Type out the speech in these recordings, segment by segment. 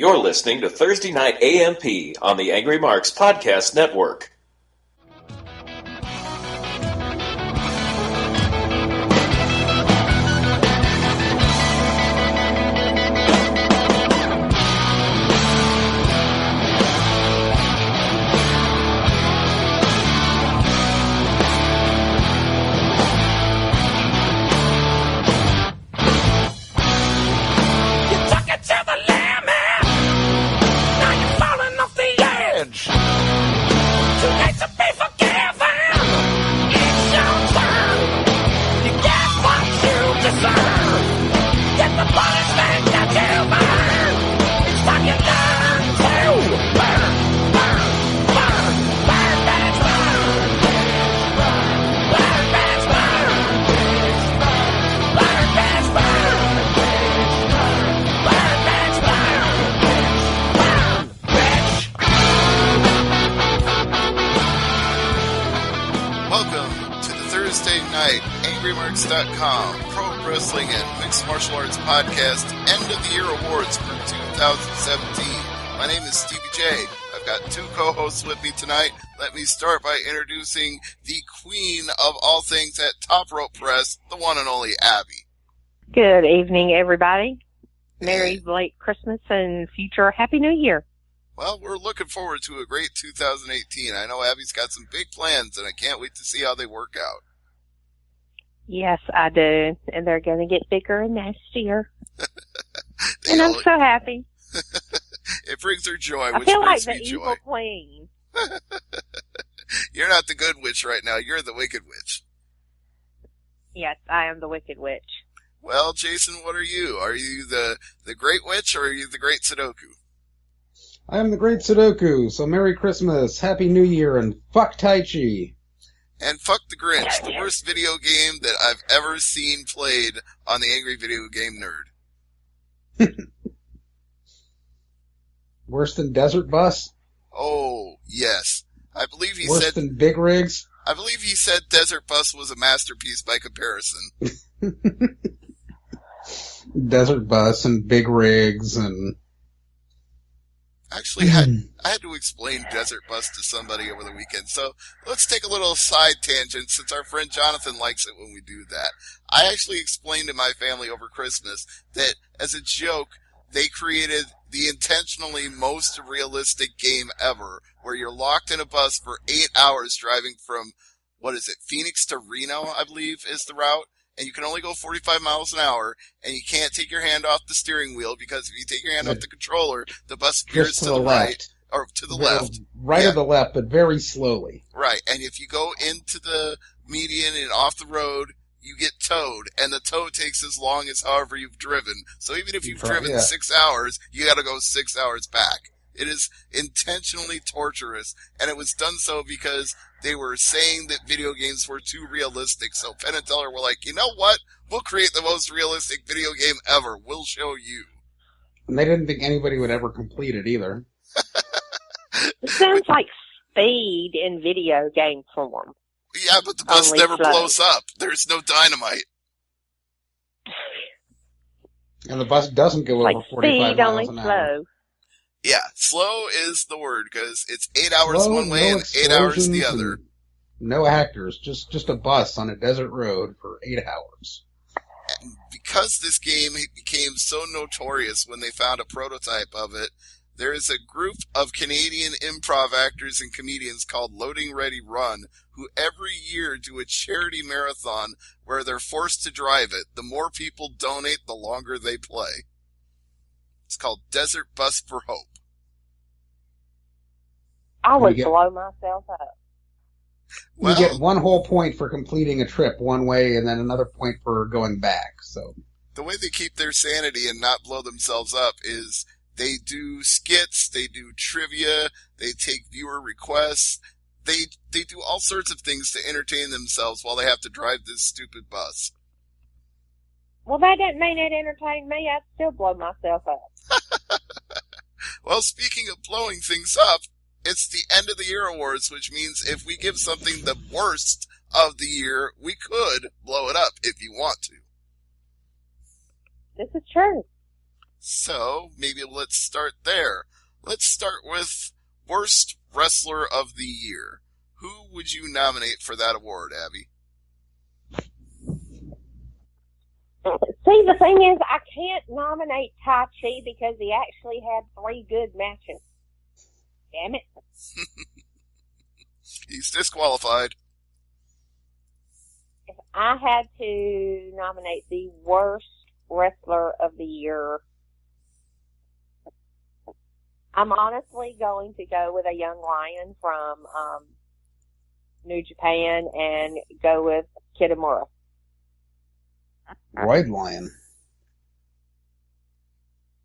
You're listening to Thursday Night AMP on the Angry Marks Podcast Network. AngryMarks.com, Pro Wrestling and Mixed Martial Arts Podcast, End of the Year Awards for 2017. My name is Stevie J. I've got two co-hosts with me tonight. Let me start by introducing the queen of all things at Top Rope Press, the one and only Abby. Good evening, everybody. Merry late Christmas and future Happy New Year. Well, we're looking forward to a great 2018. I know Abby's got some big plans, and I can't wait to see how they work out. Yes, I do. And they're going to get bigger and nastier. And I'm so happy. It brings her joy, I which feel brings like me the joy. evil queen. You're not the good witch right now. You're the wicked witch. Yes, I am the wicked witch. Well, Jason, what are you? Are you the great witch, or are you the great Sudoku? I am the great Sudoku, so Merry Christmas, Happy New Year, and fuck Tai Chi. And fuck the Grinch, the worst video game that I've ever seen played on the Angry Video Game Nerd. Worse than Desert Bus? Oh, yes. I believe he Worse said... than Big Rigs? I believe he said Desert Bus was a masterpiece by comparison. Desert Bus and Big Rigs and... Actually, I had to explain Desert Bus to somebody over the weekend, so let's take a little side tangent since our friend Jonathan likes it when we do that. I actually explained to my family over Christmas that, as a joke, they created the intentionally most realistic game ever, where you're locked in a bus for 8 hours driving from, Phoenix to Reno, I believe, is the route. And you can only go 45 miles an hour, and you can't take your hand off the steering wheel, because if you take your hand off the controller, the bus veers to the right, or to the left. Right or the left, but very slowly. Right, and if you go into the median and off the road, you get towed, and the tow takes as long as however you've driven. So even if you've driven 6 hours, you gotta go 6 hours back. It is intentionally torturous, and it was done so because they were saying that video games were too realistic. So Penn and Teller were like, you know what? We'll create the most realistic video game ever. We'll show you. And they didn't think anybody would ever complete it either. It sounds like Speed in video game form. Yeah, but the bus Only never slow. blows up. There's no dynamite. And the bus doesn't go Like over 45 Speed, only miles an hour. slow. Yeah, slow is the word, because it's 8 hours Slow, one way no and 8 hours the explosions other. and No actors, just a bus on a desert road for 8 hours. And because this game became so notorious when they found a prototype of it, there is a group of Canadian improv actors and comedians called Loading Ready Run, who every year do a charity marathon where they're forced to drive it. The more people donate, the longer they play. It's called Desert Bus for Hope. I would blow myself up. You get 1 whole point for completing a trip one way and then another point for going back. So the way they keep their sanity and not blow themselves up is they do skits, they do trivia, they take viewer requests, they do all sorts of things to entertain themselves while they have to drive this stupid bus. Well, that didn't mean it entertained me. I'd still blow myself up. Well, speaking of blowing things up, it's the end of the year awards, which means if we give something the worst of the year, we could blow it up if you want to. This is true. So, maybe let's start there. Let's start with Worst Wrestler of the Year. Who would you nominate for that award, Abby? See, the thing is, I can't nominate Tai Chi because he actually had 3 good matches. Damn it. He's disqualified. If I had to nominate the worst wrestler of the year, I'm honestly going to go with a young lion from New Japan and go with Kitamura. White lion.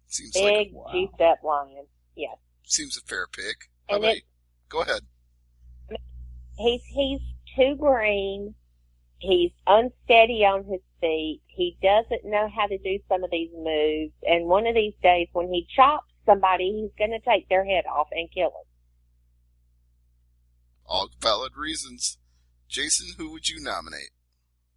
Seems Big, like juiced up lion. Yes. Seems a fair pick. And Go ahead. He's too green. He's unsteady on his feet. He doesn't know how to do some of these moves. And one of these days, when he chops somebody, he's going to take their head off and kill them. All valid reasons. Jason, who would you nominate?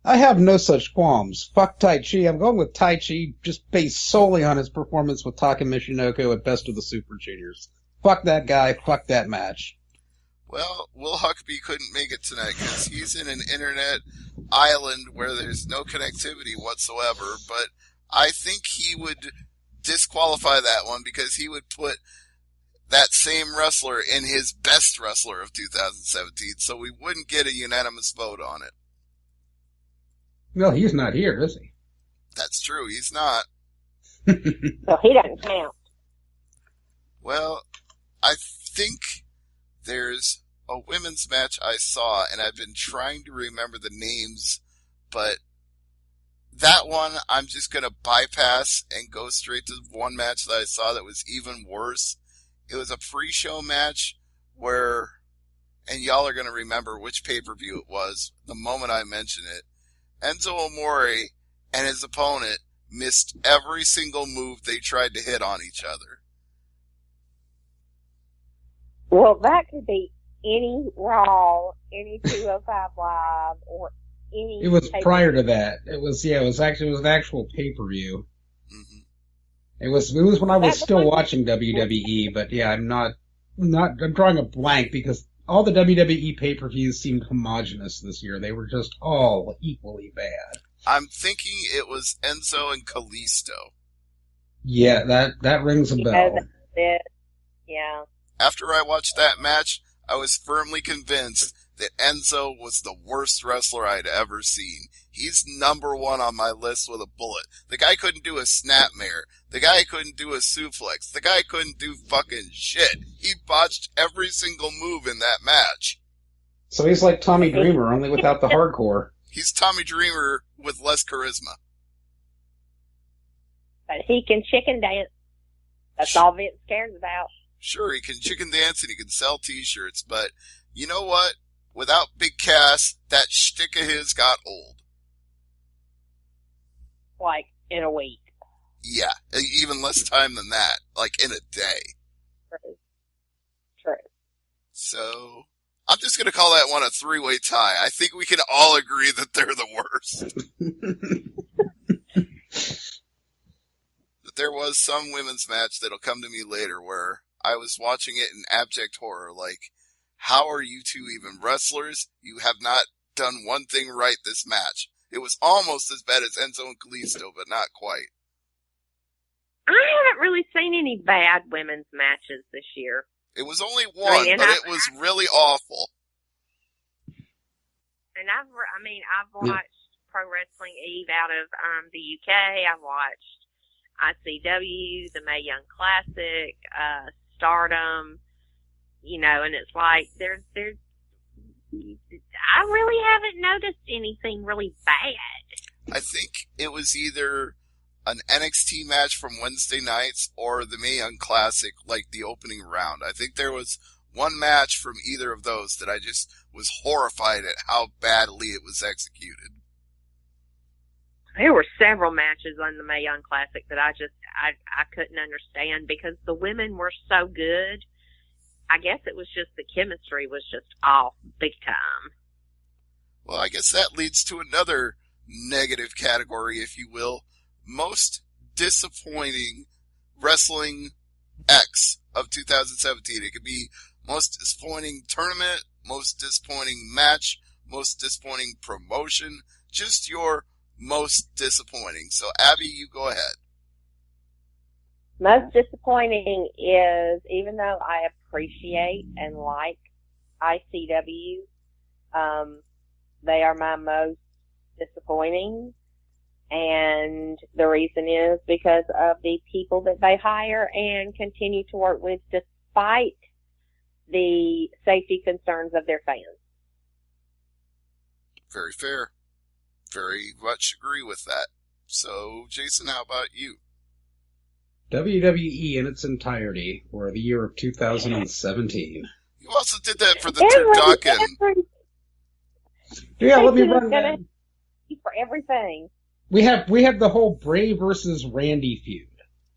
I have no such qualms. Fuck Tai Chi. I'm going with Tai Chi just based solely on his performance with Taka Michinoku at Best of the Super Juniors. Fuck that guy. Fuck that match. Well, Will Huckabee couldn't make it tonight because he's in an internet island where there's no connectivity whatsoever, but I think he would disqualify that one because he would put that same wrestler in his best wrestler of 2017, so we wouldn't get a unanimous vote on it. No, he's not here, is he? That's true, he's not. So he doesn't count. Well, I think there's a women's match I saw, and I've been trying to remember the names, but that one I'm just going to bypass and go straight to one match that I saw that was even worse. It was a pre-show match where, and y'all are going to remember which pay-per-view it was the moment I mention it, Enzo Amore and his opponent missed every single move they tried to hit on each other. Well, that could be any Raw, any 205 Live, or any... It was prior to that. It was an actual pay-per-view. Mm-hmm. It was when I was still watching WWE, but yeah, I'm drawing a blank because all the WWE pay-per-views seemed homogenous this year. They were just all equally bad. I'm thinking it was Enzo and Kalisto. Yeah, that rings a bell. That's it. Yeah. After I watched that match, I was firmly convinced that Enzo was the worst wrestler I'd ever seen. He's number 1 on my list with a bullet. The guy couldn't do a snapmare. The guy couldn't do a suplex. The guy couldn't do fucking shit. He botched every single move in that match. So he's like Tommy Dreamer, only without the hardcore. He's Tommy Dreamer with less charisma. But he can chicken dance. That's all Vince cares about. Sure, he can chicken dance and he can sell t-shirts, but you know what? Without Big Cass, that shtick of his got old. Like, in a week. Yeah, even less time than that. Like, in a day. True. So, I'm just gonna call that one a 3-way tie. I think we can all agree that they're the worst. But there was some women's match that'll come to me later where I was watching it in abject horror, like, how are you two even wrestlers? You have not done one thing right this match. It was almost as bad as Enzo and Kalisto, but not quite. I haven't really seen any bad women's matches this year. It was only one, but it was really awful. And I've watched Pro Wrestling Eve out of the UK. I've watched ICW, the Mae Young Classic, Stardom, and it's like there's I really haven't noticed anything really bad. I think it was either an NXT match from Wednesday nights or the Mae Young Classic, like the opening round. I think there was one match from either of those that I just was horrified at how badly it was executed. There were several matches on the Mae Young Classic that I couldn't understand because the women were so good. I guess it was just the chemistry was just off big time. Well, I guess that leads to another negative category, if you will. Most disappointing Wrestling X of 2017. It could be most disappointing tournament, most disappointing match, most disappointing promotion, just your most disappointing. So, Abby, you go ahead. Most disappointing is, even though I appreciate and like ICW, they are my most disappointing. And the reason is because of the people that they hire and continue to work with despite the safety concerns of their fans. Very fair. Very much agree with that. So, Jason, how about you? WWE in its entirety for the year of 2017. You also did that for the turducken. Yeah, let me run that. For everything. We have the whole Bray versus Randy feud.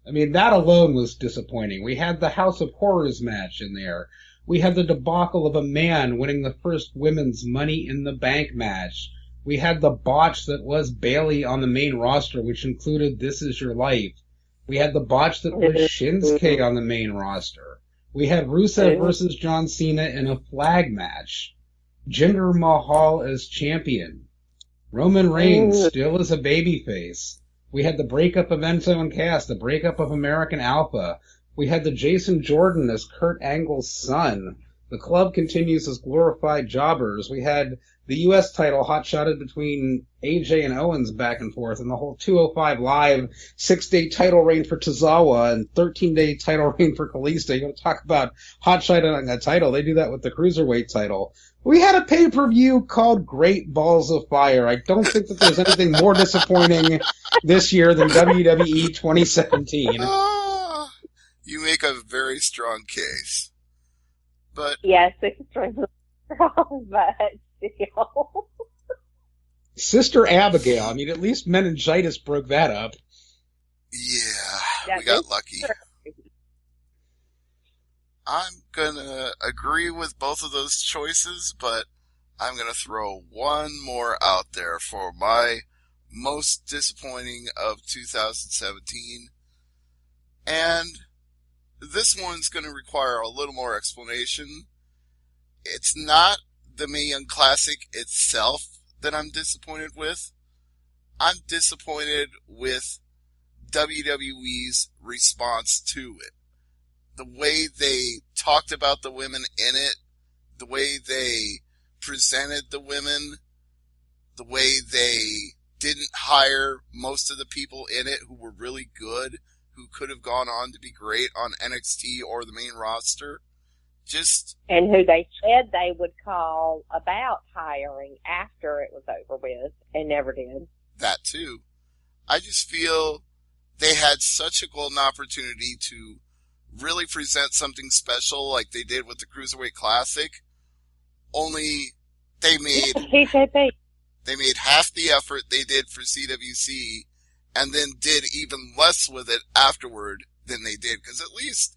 I mean, that alone was disappointing. We had the House of Horrors match in there. We had the debacle of a man winning the first women's Money in the Bank match. We had the botch that was Bayley on the main roster, which included This Is Your Life. We had the botch that was Shinsuke on the main roster. We had Rusev versus John Cena in a flag match. Jinder Mahal as champion. Roman Reigns still is a babyface. We had the breakup of Enzo and Cass, the breakup of American Alpha. We had the Jason Jordan as Kurt Angle's son. The club continues as glorified jobbers. We had the U.S. title hot-shotted between AJ and Owens back and forth, and the whole 205 Live 6-day title reign for Tozawa and 13-day title reign for Kalisto. You want to talk about hot-shotting a title? They do that with the Cruiserweight title. We had a pay-per-view called Great Balls of Fire. I don't think that there's anything more disappointing this year than WWE 2017. You make a very strong case. But yes, extremely strong, but still. Sister Abigail. I mean, at least meningitis broke that up. Yeah, we got lucky. I'm gonna agree with both of those choices, but I'm gonna throw one more out there for my most disappointing of 2017. And this one's gonna require a little more explanation. It's not the Mae Young Classic itself that I'm disappointed with. I'm disappointed with WWE's response to it. The way they talked about the women in it, the way they presented the women, the way they didn't hire most of the people in it who were really good, who could have gone on to be great on NXT or the main roster. And who they said they would call about hiring after it was over with, and never did. That too. I just feel they had such a golden opportunity to really present something special like they did with the Cruiserweight Classic, only they made half the effort they did for CWC and then did even less with it afterward than they did. Because at least,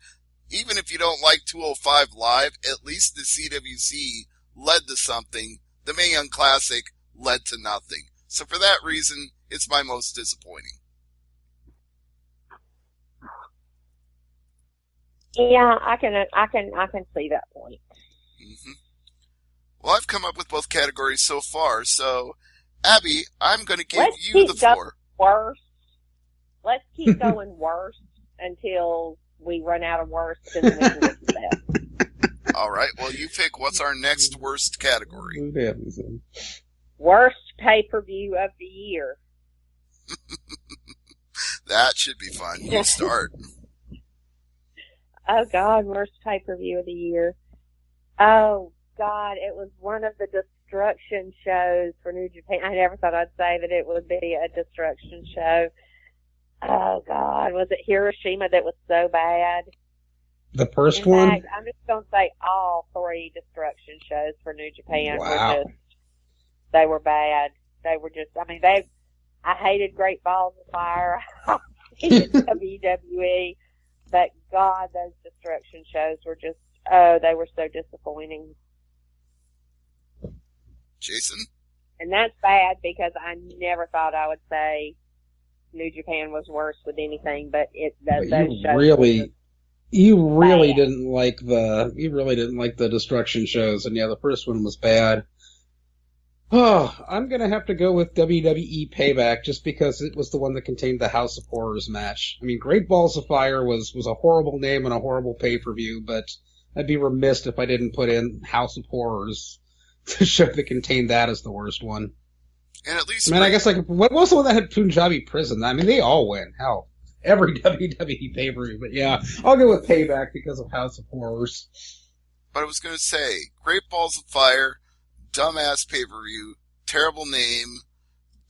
even if you don't like 205 Live, at least the CWC led to something. The Mae Young Classic led to nothing. So for that reason, it's my most disappointing. Yeah, I can see that point. Mm-hmm. Well, I've come up with both categories so far, so Abby, I'm going to give you the floor. Worst. Let's keep going worst until we run out of worst, and then we can get to that. All right. Well, you pick. What's our next worst category? Worst pay-per-view of the year. That should be fun. You start. Oh, God, worst pay-per-view of the year. Oh, God, it was one of the destruction shows for New Japan. I never thought I'd say that it would be a destruction show. Oh, God, was it Hiroshima that was so bad? The first one? In fact, I'm just going to say all three destruction shows for New Japan were they were bad. They were just, I mean, I hated Great Balls of Fire. I hated WWE. But God, those destruction shows were just, they were so disappointing. Jason? And that's bad because I never thought I would say New Japan was worse with anything, but But those shows. you really bad. didn't like the Destruction shows, and yeah, the first one was bad. Oh, I'm gonna have to go with WWE Payback just because it was the one that contained the House of Horrors match. I mean, Great Balls of Fire was a horrible name and a horrible pay-per-view, but I'd be remiss if I didn't put in House of Horrors to show that contained that as the worst one. And at least, I mean, I guess what was the one that had Punjabi Prison? I mean, they all win. Hell, every WWE pay-per-view. But yeah, I'll go with Payback because of House of Horrors. But I was going to say, Great Balls of Fire, dumbass pay-per-view, terrible name,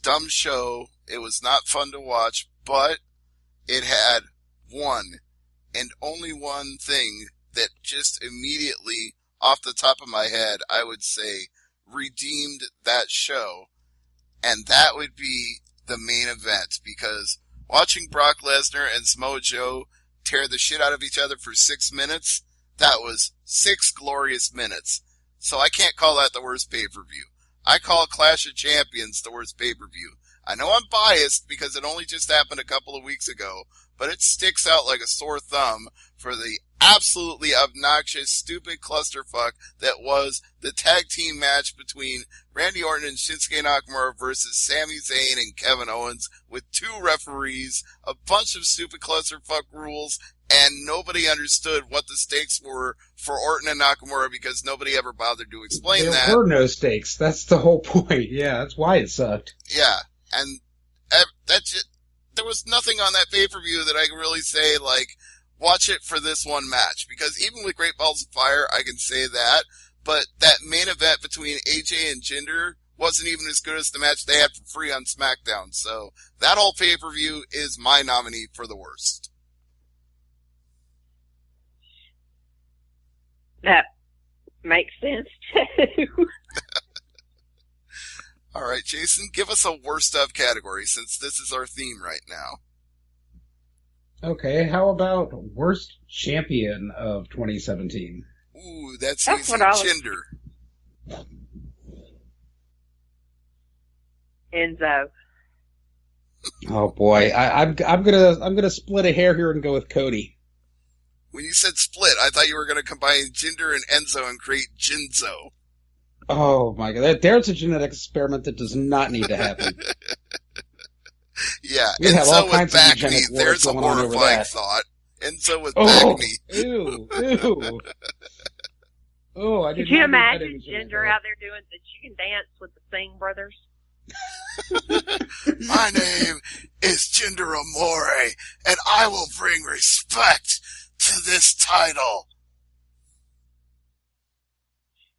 dumb show. It was not fun to watch, but it had one and only one thing that just immediately, off the top of my head, I would say redeemed that show. And that would be the main event, because watching Brock Lesnar and Samoa Joe tear the shit out of each other for 6 minutes, that was 6 glorious minutes. So I can't call that the worst pay-per-view. I call Clash of Champions the worst pay-per-view. I know I'm biased because it only just happened a couple of weeks ago, but it sticks out like a sore thumb for the absolutely obnoxious, stupid clusterfuck that was the tag team match between Randy Orton and Shinsuke Nakamura versus Sami Zayn and Kevin Owens with 2 referees, a bunch of stupid clusterfuck rules, and nobody understood what the stakes were for Orton and Nakamura because nobody ever bothered to explain that. There were no stakes. That's the whole point. Yeah, that's why it sucked. Yeah, and there was nothing on that pay-per-view that I can really say, like, watch it for this one match. Because even with Great Balls of Fire, I can say that. But that main event between AJ and Jinder wasn't even as good as the match they had for free on SmackDown. So that whole pay-per-view is my nominee for the worst. That makes sense, too. All right, Jason, give us a worst of category since this is our theme right now. Okay, how about worst champion of 2017? Ooh, that's That's easy. what I was- Jinder. Enzo. Oh boy, I'm gonna split a hair here and go with Cody. When you said split, I thought you were going to combine Jinder and Enzo and create Jinzo. Oh my god, there's a genetic experiment that does not need to happen. Yeah, We have all Enzo with kinds of back knee. eugenic wars There's a going on over horrifying that. thought. Enzo with Oh, back knee. ew. Oh, I Could did you not know that imagine was in Ginger there. out there doing the chicken dance with the Singh brothers? My name is Jinder Amore, and I will bring respect to this title.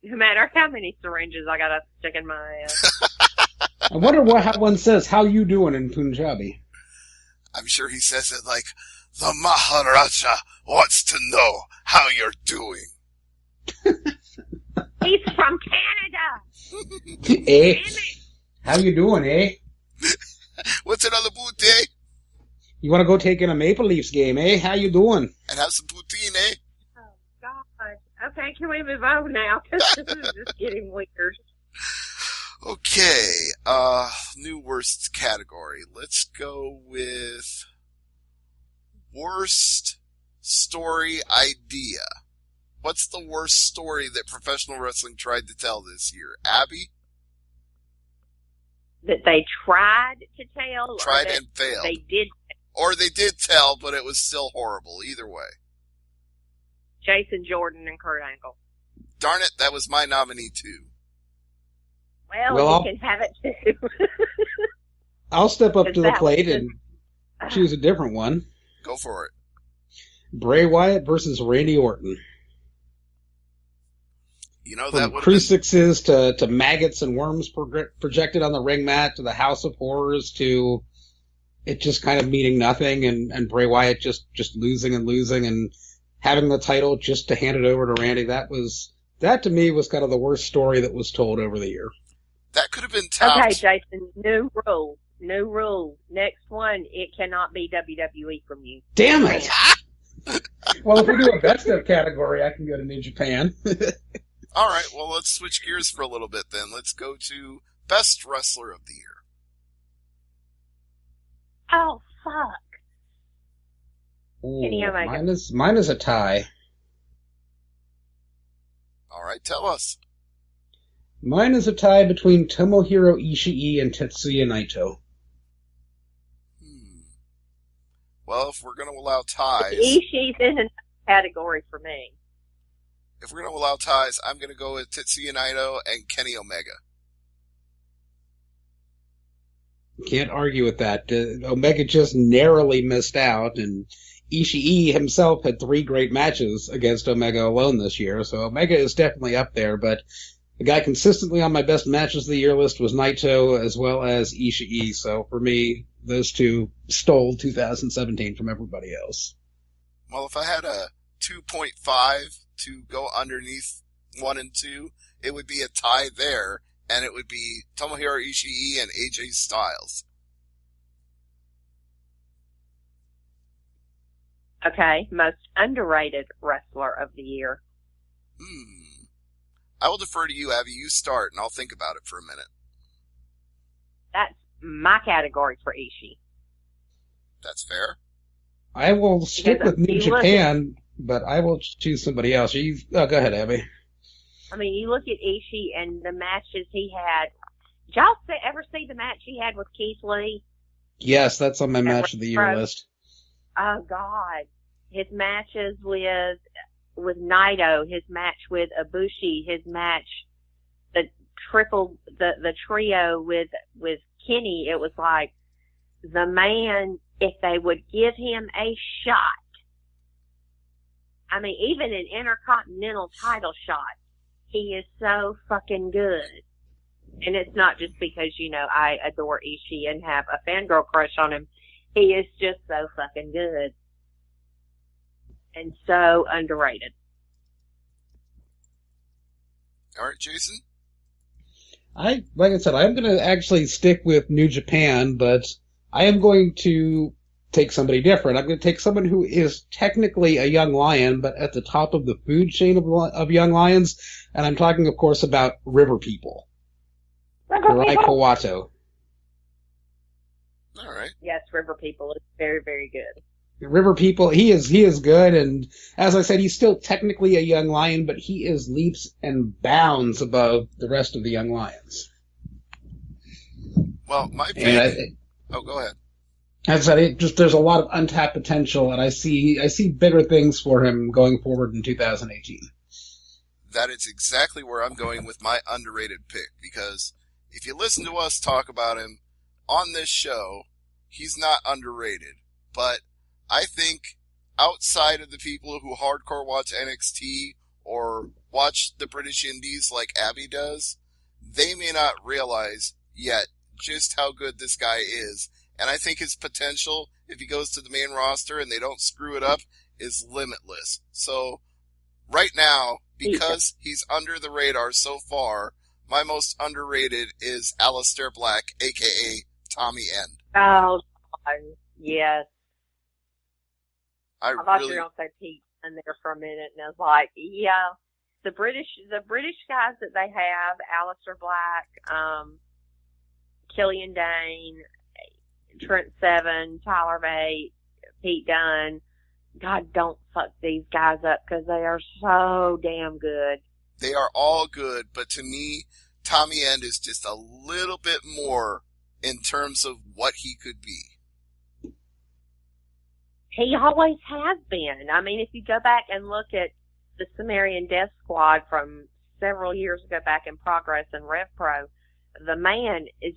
No matter how many syringes I gotta stick in my ass. I wonder how one says, how you doing in Punjabi? I'm sure he says it like, the Maharaja wants to know how you're doing. He's from Canada! Eh? Damn it! How you doing, eh? What's another booty? You want to go take in a Maple Leafs game, eh? How you doing? And have some poutine, eh? Oh, God. Okay, can we move on now? Because this is just getting weird. Okay, new worst category. Let's go with worst story idea. What's the worst story that professional wrestling tried to tell this year? Abby? That they tried to tell? Tried or that and failed. They did. Or they did tell, but it was still horrible. Either way. Jason Jordan and Kurt Angle. Darn it, that was my nominee too. Well, you can have it too. I'll step up Is to the that plate what and choose a different one. Go for it. Bray Wyatt versus Randy Orton. You know, that From would crucifixes to maggots and worms projected on the ring mat to the House of Horrors to it just kind of meaning nothing and Bray Wyatt just losing and having the title just to hand it over to Randy. That to me was kind of the worst story that was told over the year. that could have been topped. Okay, Jason, new rule. New rule. Next one, it cannot be WWE from you. Damn it! Well, if we do a best of category, I can go to New Japan. All right, well, let's switch gears for a little bit then. Let's go to Best Wrestler of the Year. Oh, fuck. Ooh, Kenny Omega. mine is a tie. All right, tell us. Mine is a tie between Tomohiro Ishii and Tetsuya Naito. Well, if we're going to allow ties... Ishii's in another category for me. If we're going to allow ties, I'm going to go with Tetsuya Naito and Kenny Omega. Can't argue with that. Omega just narrowly missed out, and Ishii himself had 3 great matches against Omega alone this year, so Omega is definitely up there, but the guy consistently on my best matches of the year list was Naito as well as Ishii, so for me, those two stole 2017 from everybody else. Well, if I had a 2.5 to go underneath 1 and 2, it would be a tie there, and it would be Tomohiro Ishii and AJ Styles. Okay, most underrated wrestler of the year. I will defer to you, Abby. You start, and I'll think about it for a minute. That's my category for Ishii. That's fair. I will stick Because with New Japan, but I will choose somebody else. Go ahead, Abby. I mean, you look at Ishii and the matches he had. Did y'all ever see the match he had with Keith Lee? Yes, that's on my match of the year list. Oh, God. His matches with Naito, his match with Ibushi, his match, the trio with Kenny, it was like the man, if they would give him a shot, I mean, even an Intercontinental title shot, he is so fucking good. And it's not just because, I adore Ishii and have a fangirl crush on him. He is just so fucking good. And so underrated. All right, Jason? Like I said, I'm going to actually stick with New Japan, but I am going to take somebody different. I'm going to take someone who is technically a young lion, but at the top of the food chain of young lions, and I'm talking, of course, about River People. Hirai Kawato. All right. Yes, River People is very, very good. River People, he is good, and as I said, he's still technically a young lion, but he is leaps and bounds above the rest of the young lions. Well, my pick... go ahead. As I said, there's a lot of untapped potential, and I see bigger things for him going forward in 2018. That is exactly where I'm going with my underrated pick, because if you listen to us talk about him on this show, he's not underrated. But I think outside of the people who hardcore watch NXT or watch the British Indies like Abby does, they may not realize yet just how good this guy is. And I think his potential, if he goes to the main roster and they don't screw it up, is limitless. So right now, because he's under the radar so far, my most underrated is Aleister Black, a.k.a. Tommy End. Oh, yes. I thought you were going to say Pete in there for a minute, and I was like, yeah. The British guys that they have, Aleister Black, Killian Dane, Trent Seven, Tyler Bate, Pete Dunne. God, don't fuck these guys up because they are so damn good. They are all good, but to me, Tommy End is just a little bit more in terms of what he could be. He always has been. I mean, if you go back and look at the Sumerian Death Squad from several years ago back in Progress and Rev Pro, the man is,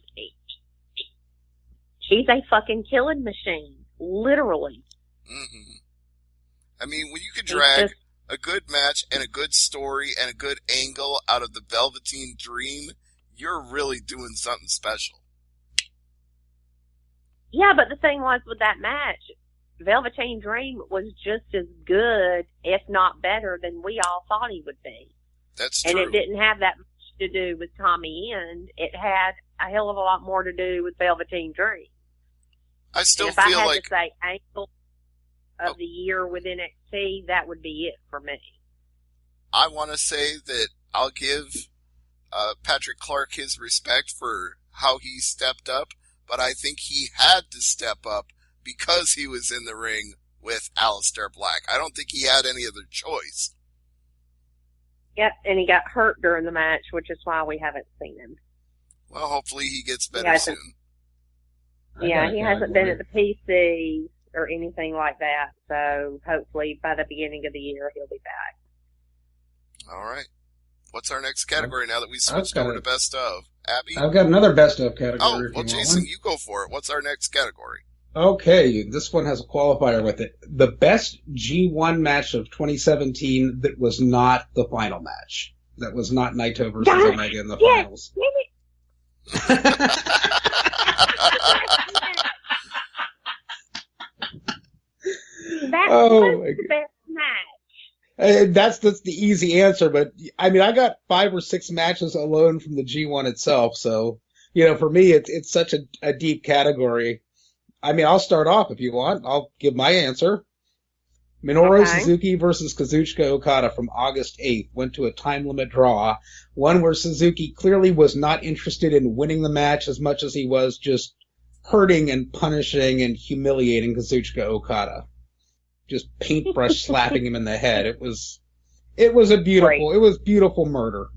he's a fucking killing machine. Literally. Mm-hmm. I mean, when you could drag a good match and a good story and a good angle out of the Velveteen Dream, you're really doing something special. Yeah, but the thing was with that match, Velveteen Dream was just as good, if not better, than we all thought he would be. That's true. And it didn't have that much to do with Tommy End. It had a hell of a lot more to do with Velveteen Dream. I still feel like... If I had to say angle of the year with NXT, that would be it for me. I want to say that I'll give Patrick Clark his respect for how he stepped up, but I think he had to step up because he was in the ring with Aleister Black. I don't think he had any other choice. Yep, and he got hurt during the match, which is why we haven't seen him. Well, hopefully he gets better soon. Yeah, he hasn't been at the PC or anything like that, so hopefully by the beginning of the year he'll be back. All right. What's our next category now that we switched over to Best Of? Abby? I've got another Best Of category. Oh, well, Jason, you go for it. What's our next category? Okay, this one has a qualifier with it. The best G1 match of 2017 that was not the final match. That was not Naito versus Omega in the finals. That was the best match. That's the easy answer, but I mean, I got 5 or 6 matches alone from the G1 itself, so, for me, it's such a deep category. I mean, I'll start off if you want. I'll give my answer. Minoru Suzuki versus Kazuchika Okada from August 8th went to a time limit draw, one where Suzuki clearly was not interested in winning the match as much as he was just hurting and punishing and humiliating Kazuchika Okada. Just paintbrush slapping him in the head. It was beautiful murder.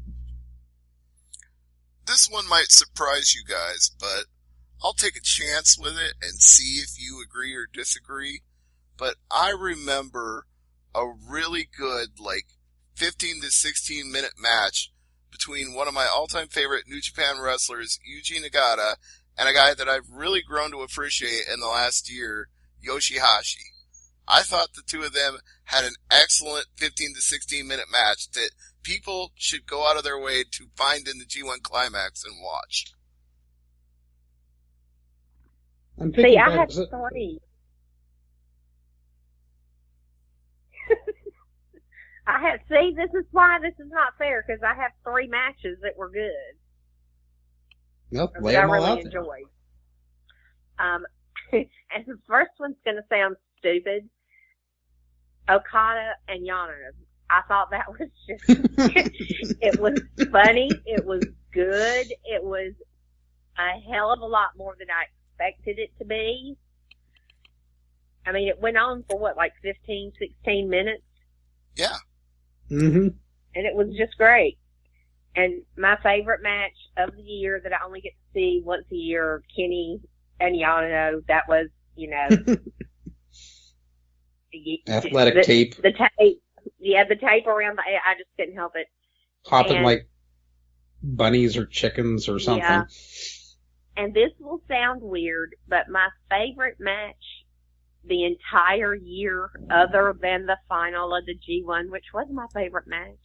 This one might surprise you guys, but I'll take a chance with it and see if you agree or disagree. But I remember a really good, 15 to 16 minute match between one of my all-time favorite New Japan wrestlers, Yuji Nagata, and a guy that I've really grown to appreciate in the last year, Yoshihashi. I thought the two of them had an excellent 15 to 16 minute match that people should go out of their way to find in the G1 Climax and watch. See, I had 3. This is why this is not fair, because I have 3 matches that were good. Nope, that I really enjoyed. And the first one's going to sound stupid. Okada and Yano. I thought that was just, it was funny. It was good. It was a hell of a lot more than I expected it to be. I mean, it went on for 15, 16 minutes? Yeah. Mm-hmm. And it was just great. And my favorite match of the year that I only get to see once a year, Kenny and Yano, that was, athletic tape. The tape. Yeah, the tape around I just couldn't help it. Popping like bunnies or chickens or something. Yeah. And this will sound weird, but my favorite match the entire year, other than the final of the G1, which was my favorite match.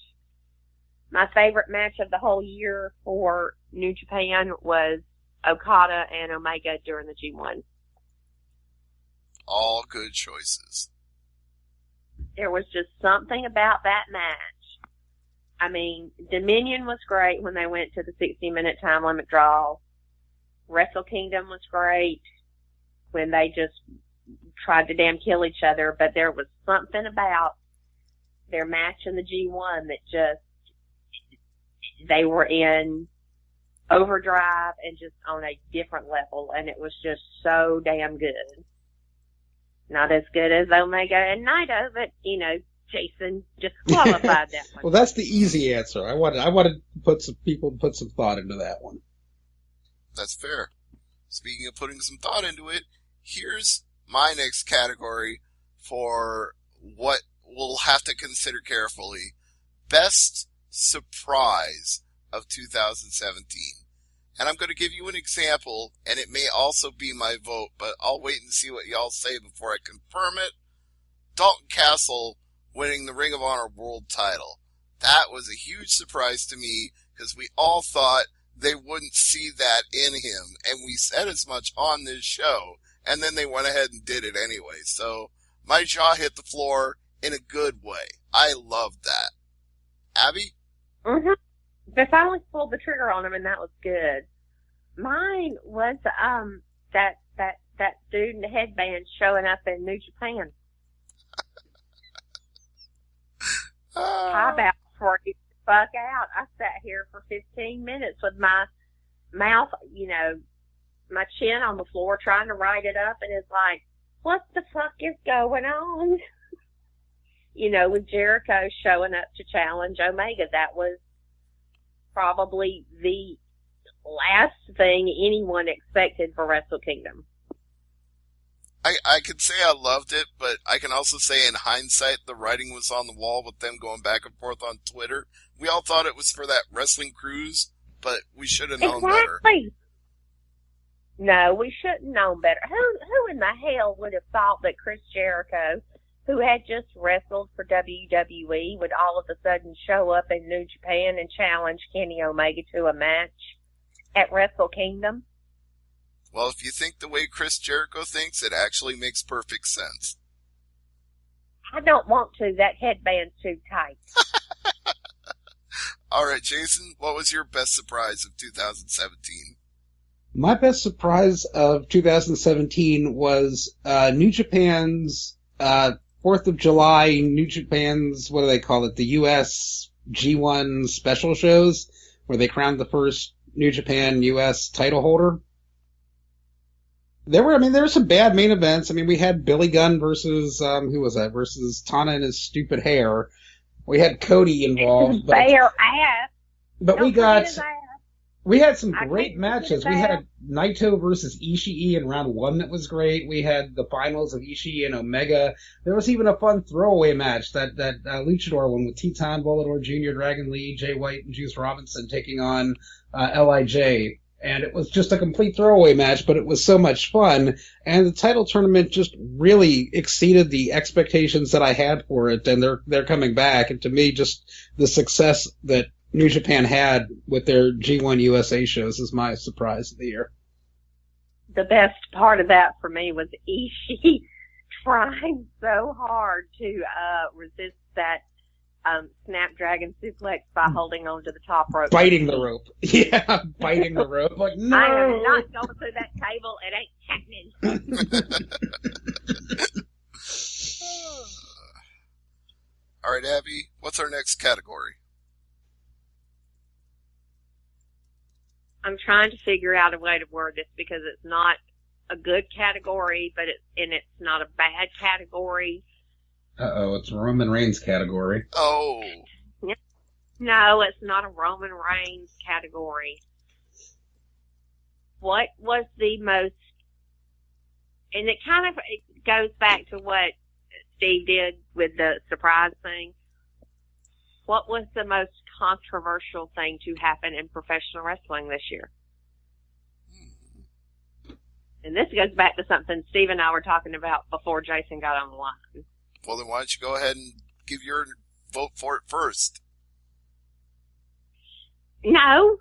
My favorite match of the whole year for New Japan was Okada and Omega during the G1. All good choices. There was just something about that match. I mean, Dominion was great when they went to the 60-minute time limit draw. Wrestle Kingdom was great when they just tried to damn kill each other, but there was something about their match in the G1 that just, they were in overdrive and just on a different level, and it was just so damn good. Not as good as Omega and Naito, but, Jason just qualified that one. Well, that's the easy answer. I wanted to put some people to put some thought into that one. That's fair. Speaking of putting some thought into it, here's my next category for what we'll have to consider carefully. Best surprise of 2017. And I'm going to give you an example, and it may also be my vote, but I'll wait and see what y'all say before I confirm it. Dalton Castle winning the Ring of Honor World title. That was a huge surprise to me, because we all thought they wouldn't see that in him, and we said as much on this show, and then they went ahead and did it anyway. So my jaw hit the floor in a good way. I loved that. Abby? Mm-hmm. They finally pulled the trigger on him, and that was good. Mine was that dude in the headband showing up in New Japan. How about for you to fuck out? I sat here for 15 minutes with my mouth, my chin on the floor trying to write it up, and it's like, what the fuck is going on? You know, with Jericho showing up to challenge Omega, that was probably the last thing anyone expected for Wrestle Kingdom. I can say I loved it, but I can also say in hindsight, the writing was on the wall with them going back and forth on Twitter. We all thought it was for that wrestling cruise, but we should have known better. No, we should have known better. Who in the hell would have thought that Chris Jericho, who had just wrestled for WWE, would all of a sudden show up in New Japan and challenge Kenny Omega to a match at Wrestle Kingdom? Well, if you think the way Chris Jericho thinks, it actually makes perfect sense. I don't want to. That headband's too tight. All right, Jason, what was your best surprise of 2017? My best surprise of 2017 was New Japan's 4th of July, New Japan's, what do they call it, the U.S. G1 special shows, where they crowned the first New Japan U.S. title holder. There were some bad main events. I mean, we had Billy Gunn versus, who was that? Versus Tana and his stupid hair. We had Cody involved. Bare ass. But we had some great matches. We had Naito versus Ishii in round 1 that was great. We had the finals of Ishii and Omega. There was even a fun throwaway match, that Luchador one with Teton Volador Jr., Dragon Lee, Jay White, and Juice Robinson taking on LIJ. And it was just a complete throwaway match, but it was so much fun. And the title tournament just really exceeded the expectations that I had for it. And they're coming back. And to me, just the success that New Japan had with their G1 USA shows is my surprise of the year. The best part of that for me was Ishii trying so hard to resist that Snapdragon suplex by holding on to the top rope. Biting the rope. Yeah, biting the rope. Like, no! I am not going through that table. It ain't happening. All right, Abby, what's our next category? I'm trying to figure out a way to word this because it's not a good category, but it's not a bad category. It's a Roman Reigns category. Oh. No, it's not a Roman Reigns category. What was the most, and it kind of goes back to what Steve did with the surprise thing. What was the most controversial thing to happen in professional wrestling this year? And this goes back to something Steve and I were talking about before Jason got on the line. Well, then why don't you go ahead and give your vote for it first? No.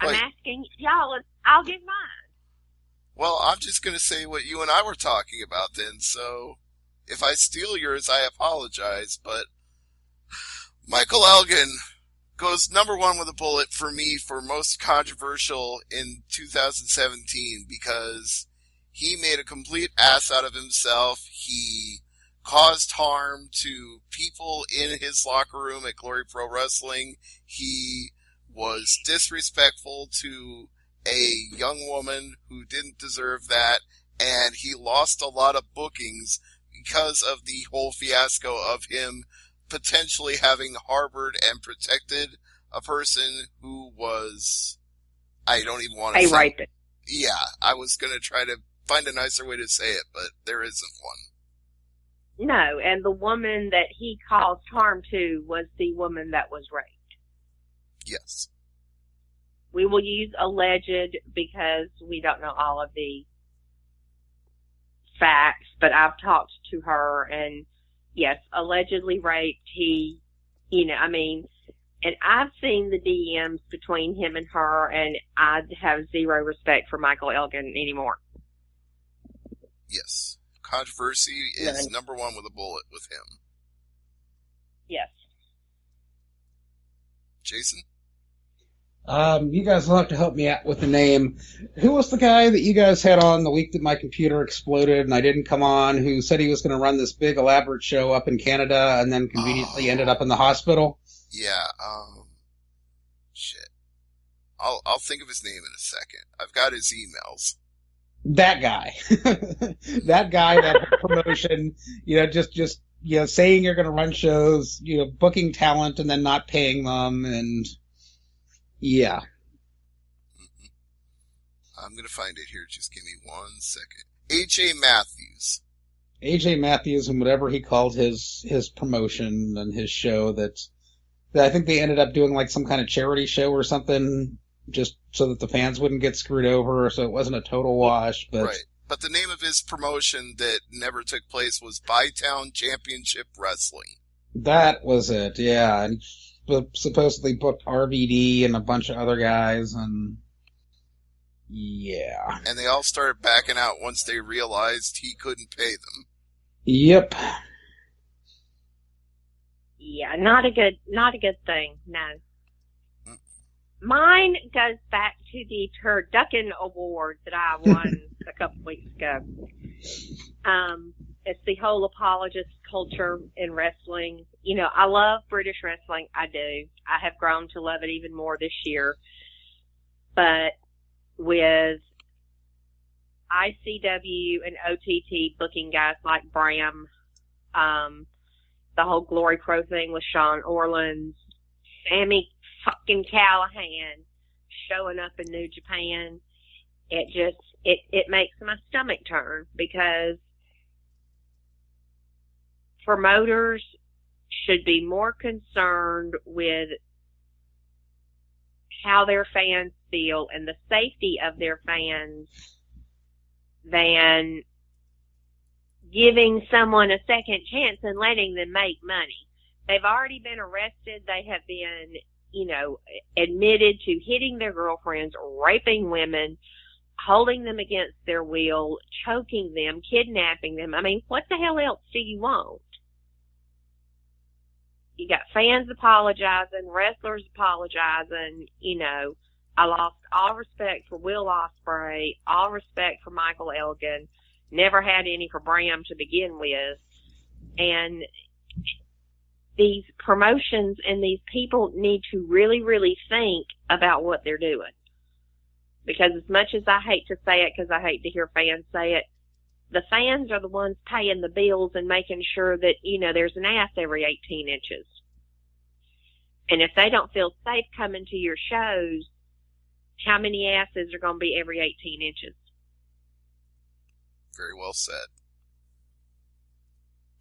I'm asking y'all, and I'll give mine. Well, I'm just going to say what you and I were talking about then, so if I steal yours, I apologize, but Michael Elgin goes number 1 with a bullet for me for most controversial in 2017 because he made a complete ass out of himself. He caused harm to people in his locker room at Glory Pro Wrestling. He was disrespectful to a young woman who didn't deserve that, and he lost a lot of bookings because of the whole fiasco of him potentially having harbored and protected a person who was, I don't even want to say it. Yeah, I was going to try to find a nicer way to say it, but there isn't one. No, and the woman that he caused harm to was the woman that was raped. Yes. We will use alleged because we don't know all of the facts, but I've talked to her, and yes, allegedly raped. He, and I've seen the DMs between him and her, and I have zero respect for Michael Elgin anymore. Yes. Controversy is number 1 with a bullet with him. Yes. Jason? You guys will have to help me out with the name. Who was the guy that you guys had on the week that my computer exploded and I didn't come on, who said he was going to run this big elaborate show up in Canada and then conveniently ended up in the hospital? Yeah, shit. I'll think of his name in a second. I've got his emails. That guy. That guy, that promotion, just saying you're going to run shows, booking talent and then not paying them, and yeah. I'm going to find it here. Just give me 1 second. AJ Matthews. AJ Matthews and whatever he called his promotion and his show that I think they ended up doing like some kind of charity show or something just so that the fans wouldn't get screwed over, so it wasn't a total wash. But right. But the name of his promotion that never took place was Bytown Championship Wrestling. That was it, yeah. And supposedly booked RVD and a bunch of other guys, and yeah. And they all started backing out once they realized he couldn't pay them. Yep. Yeah, not a good thing, no. Mine goes back to the Turducken Award that I won a couple weeks ago. It's the whole apologist culture in wrestling. I love British wrestling. I do. I have grown to love it even more this year. But with ICW and OTT booking guys like Bram, the whole Glory Pro thing with Sean Orleans, Sammy fucking Callahan showing up in New Japan, it makes my stomach turn, because promoters should be more concerned with how their fans feel and the safety of their fans than giving someone a second chance and letting them make money. They've already been arrested. They have been, admitted to hitting their girlfriends, raping women, holding them against their will, choking them, kidnapping them. I mean, what the hell else do you want? You got fans apologizing, wrestlers apologizing, I lost all respect for Will Ospreay, all respect for Michael Elgin, never had any for Bram to begin with. And these promotions and these people need to really, really think about what they're doing. Because as much as I hate to say it, because I hate to hear fans say it, the fans are the ones paying the bills and making sure that, there's an ass every 18 inches. And if they don't feel safe coming to your shows, how many asses are going to be every 18 inches? Very well said.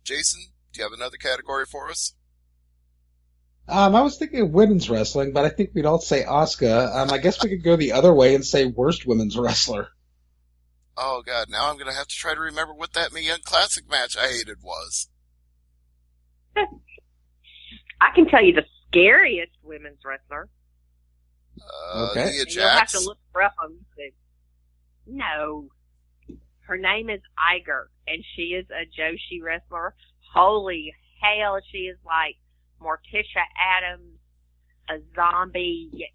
Jason, do you have another category for us? I was thinking of women's wrestling, but I think we'd all say Asuka. I guess we could go the other way and say worst women's wrestler. Oh, God, now I'm going to have to try to remember what that Mae Young Classic match I hated was. I can tell you the scariest women's wrestler. Okay. Nia Jax. You'll have to look her up on YouTube. No. Her name is Iger, and she is a Joshi wrestler. Holy hell, she is like Morticia Addams, a zombie,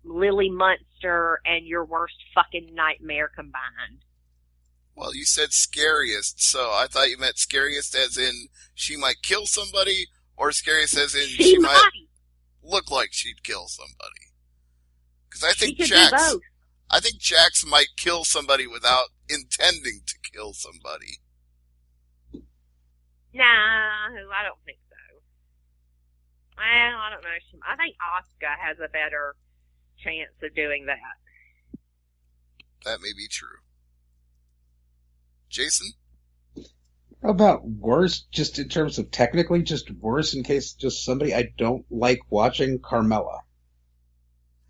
Lily Munster, and your worst fucking nightmare combined. Well, you said scariest, so I thought you meant scariest as in she might kill somebody, or scariest as in she might look like she'd kill somebody. Because I think Jax might kill somebody without intending to kill somebody. Nah, I don't think so. Well, I don't know. I think Asuka has a better chance of doing that. That may be true. Jason? How about worse, just in terms of technically, just worse in case just somebody I don't like watching, Carmella.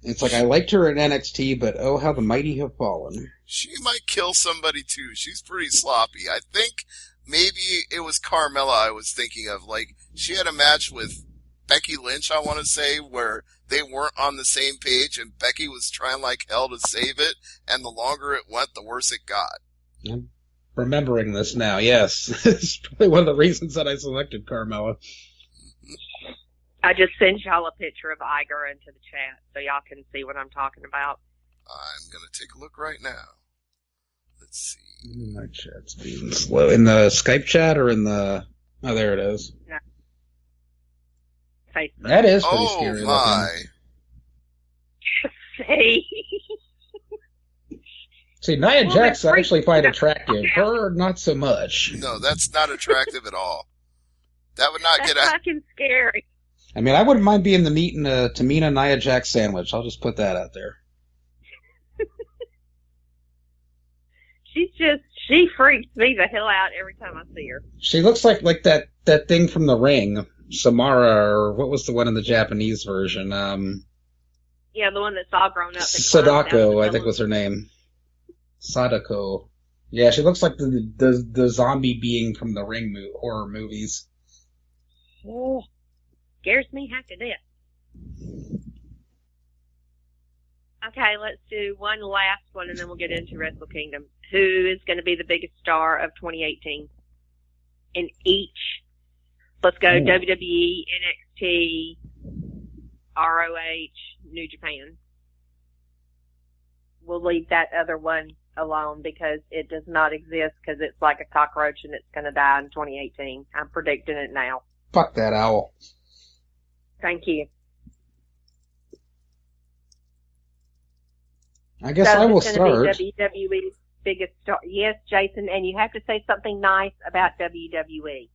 It's like I liked her in NXT, but oh, how the mighty have fallen. She might kill somebody too. She's pretty sloppy. I think maybe it was Carmella I was thinking of. Like, she had a match with Becky Lynch, I want to say, where they weren't on the same page, and Becky was trying like hell to save it, and the longer it went, the worse it got. I'm remembering this now, yes. It's probably one of the reasons that I selected Carmella. I just sent y'all a picture of Iger into the chat so y'all can see what I'm talking about. I'm going to take a look right now. Let's see. My chat's being slow. In the Skype chat or in the... Oh, there it is. No. Facebook. That is pretty scary. Oh, my. See? See, Nia Well, Jax they're I actually find freaking attractive. Her, not so much. No, that's not attractive at all. That would not That's get a... fucking scary. I mean, I wouldn't mind being the meat in a Tamina Nia Jax sandwich. I'll just put that out there. She freaks me the hell out every time I see her. She looks like that thing from The Ring, Samara, or what was the one in the Japanese version? Yeah, the one that's all grown up. Sadako, I think was her name. Sadako. Yeah, she looks like the zombie being from the Ring horror movies. Oh, scares me half to death. Okay, let's do one last one, and then we'll get into Wrestle Kingdom. Who is going to be the biggest star of 2018? In each. Let's go WWE, NXT, ROH, New Japan. We'll leave that other one alone because it does not exist because it's like a cockroach and it's going to die in 2018. I'm predicting it now. Fuck that owl. Thank you. I guess I will start. Be WWE's biggest star. Yes, Jason, and you have to say something nice about WWE.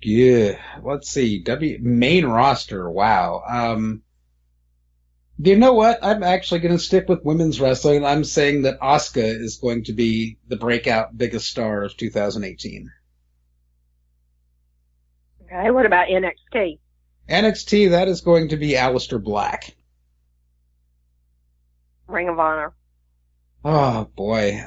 Yeah, let's see. Main roster. Wow. You know what? I'm actually going to stick with women's wrestling. I'm saying that Asuka is going to be the breakout biggest star of 2018. Okay, what about NXT? NXT, that is going to be Aleister Black. Ring of Honor. Oh boy.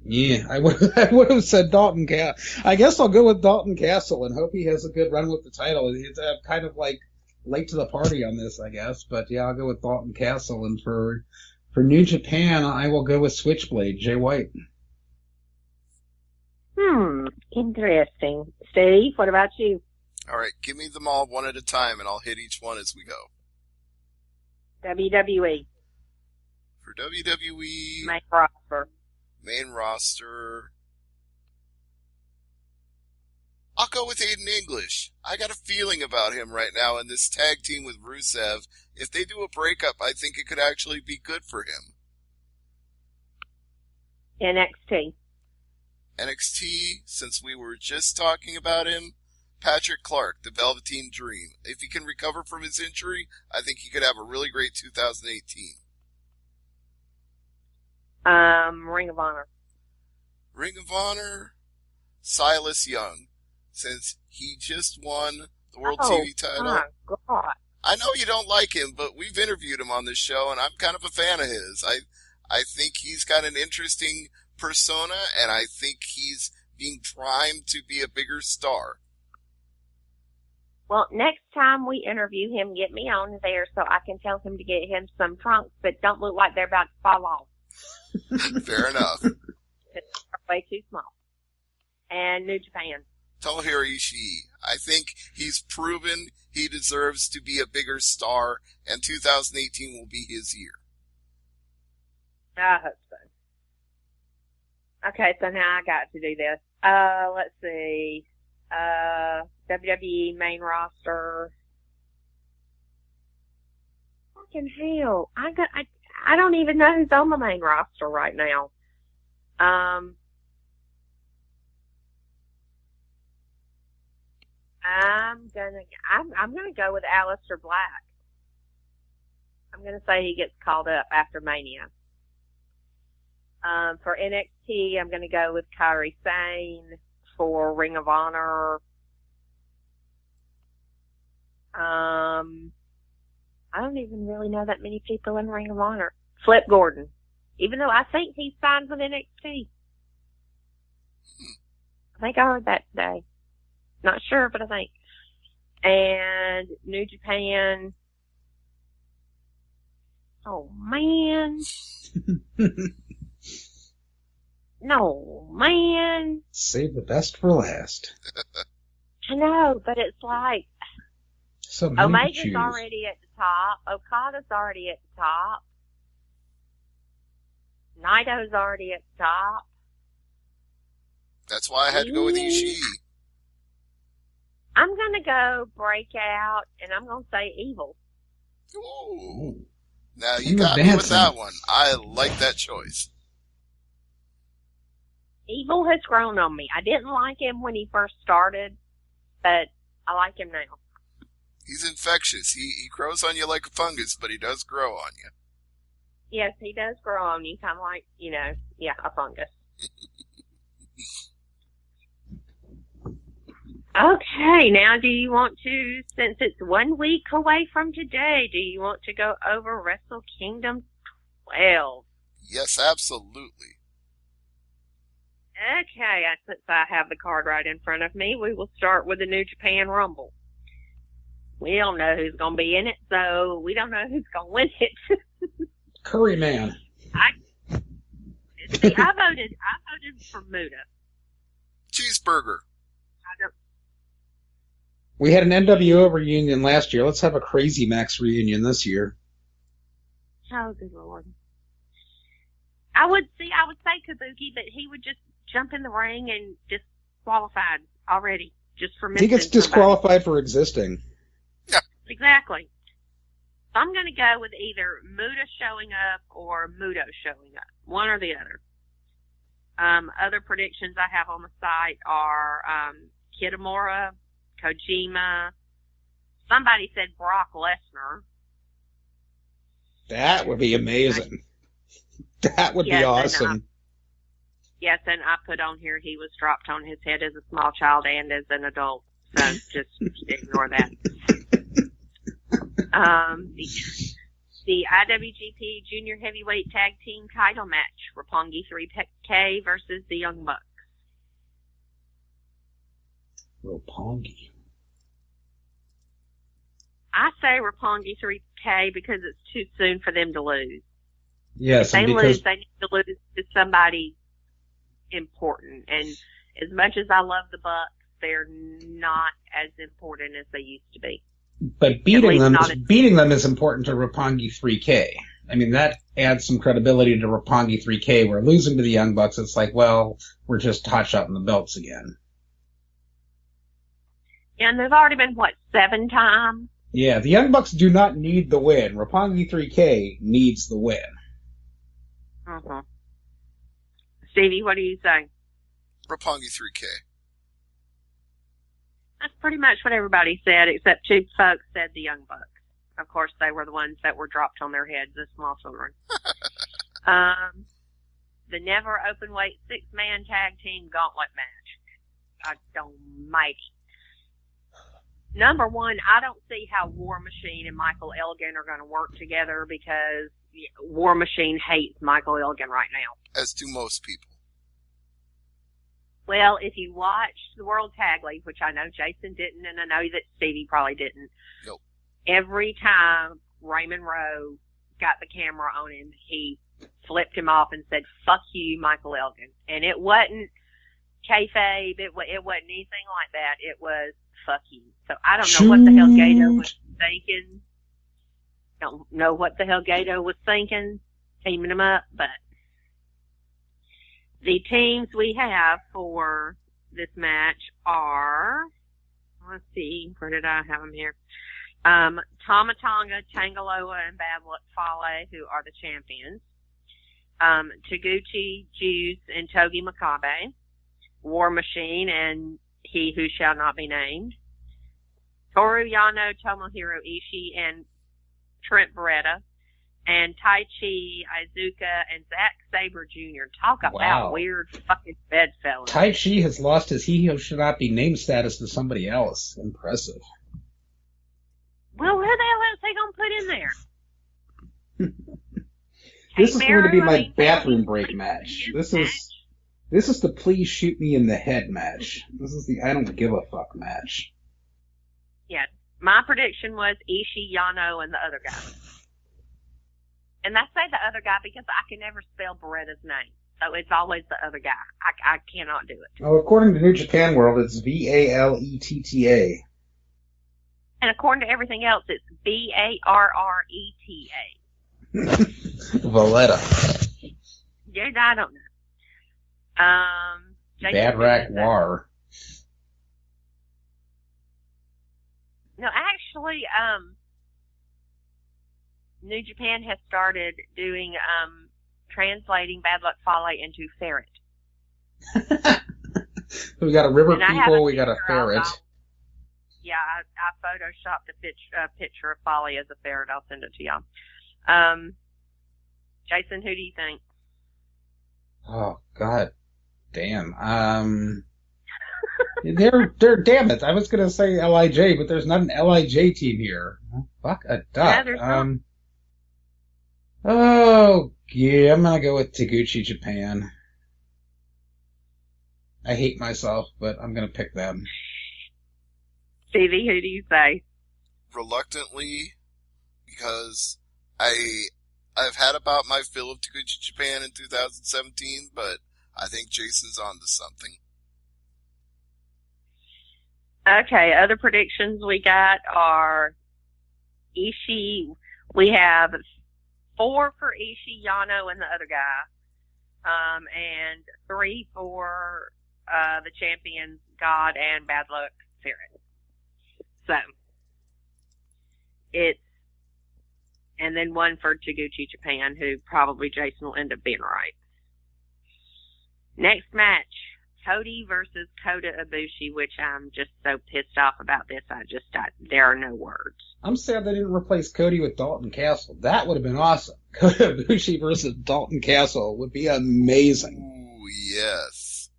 Yeah, I would have said Dalton Castle. I guess I'll go with Dalton Castle and hope he has a good run with the title. He's kind of like late to the party on this, I guess. But yeah, I'll go with Dalton Castle. And for New Japan, I will go with Switchblade, Jay White. Interesting. Steve, what about you? All right, give me them all one at a time, and I'll hit each one as we go. WWE. For WWE... Main roster... I'll go with Aiden English. I got a feeling about him right now in this tag team with Rusev. If they do a breakup, I think it could actually be good for him. NXT. NXT, since we were just talking about him, Patrick Clark, the Velveteen Dream. If he can recover from his injury, I think he could have a really great 2018. Ring of Honor. Ring of Honor, Silas Young, since he just won the World TV title. My God. I know you don't like him, but we've interviewed him on this show, and I'm kind of a fan of his. I think he's got an interesting persona, and I think he's being primed to be a bigger star. Well, next time we interview him, get me on there so I can tell him to get him some trunks that don't look like they're about to fall off. Fair enough. They're way too small. And New Japan. Tomohiro Ishii. I think he's proven he deserves to be a bigger star, and 2018 will be his year. I hope so. Okay, so now I got to do this. Let's see. WWE main roster. Fucking hell. I don't even know who's on the main roster right now. I'm gonna go with Aleister Black. I'm gonna say he gets called up after Mania. For NXT, I'm gonna go with Kairi Sane. For Ring of Honor, I don't even really know that many people in Ring of Honor. Flip Gordon, even though I think he's signed with NXT. I think I heard that today. Not sure, but I think. And New Japan. Oh, man. No, man. Save the best for last. I know, but it's like So Omega's already at the top. Okada's already at the top. Naito's already at the top. That's why I had to go with Ishii. I'm going to go Breakout, and I'm going to say Evil. Ooh. Now, you King of got me with dancing. that one. I like that choice. Evil has grown on me. I didn't like him when he first started, but I like him now. He's infectious. He grows on you like a fungus, but he does grow on you. Yes, he does grow on you, kind of like, a fungus. Okay, now do you want to, since it's 1 week away from today, do you want to go over Wrestle Kingdom 12? Yes, absolutely. Okay, since I have the card right in front of me, we will start with the New Japan Rumble. We don't know who's going to be in it, so we don't know who's going to win it. Curry Man. I voted for Muda. Cheeseburger. We had an NWO reunion last year. Let's have a Crazy Max reunion this year. Oh, good Lord. I would say Kabuki, but he would just jump in the ring and disqualified already, just for missing. He gets disqualified for existing. Yeah. Exactly. So I'm going to go with either Muda showing up or Mudo showing up, one or the other. Other predictions I have on the site are Kitamura, Kojima. Somebody said Brock Lesnar. That would be amazing. That would be awesome. Yes, and I put on here he was dropped on his head as a small child and as an adult. So just ignore that. The IWGP Junior Heavyweight Tag Team title match, Roppongi 3K versus the Young Bucks. Roppongi. I say Roppongi 3K because it's too soon for them to lose. Yes, if they lose, they need to lose to somebody important. And as much as I love the Bucks, they're not as important as they used to be. But beating them is important to Roppongi 3K. I mean, that adds some credibility to Roppongi 3K, where losing to the Young Bucks, it's like, well, we're just hot-shotting the belts again. Yeah, and there's already been, 7 times? Yeah, the Young Bucks do not need the win. Roppongi 3K needs the win. Mm-hmm. Stevie, what do you say? Roppongi 3K. That's pretty much what everybody said, except 2 folks said the Young Bucks. Of course, they were the ones that were dropped on their heads as small children. The never open weight 6-man tag team gauntlet match. God almighty. Number one, I don't see how War Machine and Michael Elgin are going to work together because War Machine hates Michael Elgin right now. As do most people. Well, if you watched the World Tag League, which I know Jason didn't, and I know that Stevie probably didn't. Nope. Every time Raymond Rowe got the camera on him, he flipped him off and said, "Fuck you, Michael Elgin." And it wasn't kayfabe, it wasn't anything like that. It was, "Fuck you." So I don't know what the hell Gato was thinking. Don't know what the hell Gato was thinking, teaming him up, but the teams we have for this match are, let's see, where did I have them here? Tama Tonga, Tangaloa, and Bad Luck Fale, who are the champions. Taguchi, Juice, and Togi Makabe. War Machine, and He Who Shall Not Be Named. Toru Yano, Tomohiro Ishii, and Trent Beretta. And Tai Chi, Iizuka, and Zack Sabre Jr. Talk about weird fucking bedfellows. Tai Chi has lost his He Who Should Not Be Named status to somebody else. Impressive. Well, who the hell else they gonna put in there? This is going to be my bathroom break match. This is the please shoot me in the head match. This is the I don't give a fuck match. Yes. My prediction was Ishii, Yano, and the other guy. And I say the other guy because I can never spell Beretta's name. So it's always the other guy. I cannot do it. Oh, according to New Japan World, it's Valetta. And according to everything else, it's Barreta. Valletta. Yeah, I don't know. Bad Rack War. No, actually, New Japan has started doing translating Bad Luck Fale into ferret. We got a river And I have people, a we got a picture. ferret. I photoshopped a picture of Fale as a ferret. I'll send it to y'all. Jason, who do you think? Oh, God damn. They're damn it. I was going to say LIJ, but there's not an LIJ team here. Fuck a duck. Oh, yeah, I'm going to go with Taguchi Japan. I hate myself, but I'm going to pick them. Stevie, who do you say? Reluctantly, because I've had about my fill of Taguchi Japan in 2017, but I think Jason's on to something. Okay, other predictions we got are Ishii. We have 4 for Ishii, Yano, and the other guy. And 3 for the champions, God and Bad Luck Ferret. So, and then 1 for Taguchi Japan, who probably Jason will end up being right. Next match, Cody versus Kota Ibushi, which I'm just so pissed off about this. There are no words. I'm sad they didn't replace Cody with Dalton Castle. That would have been awesome. Kota Ibushi versus Dalton Castle would be amazing. Ooh, yes.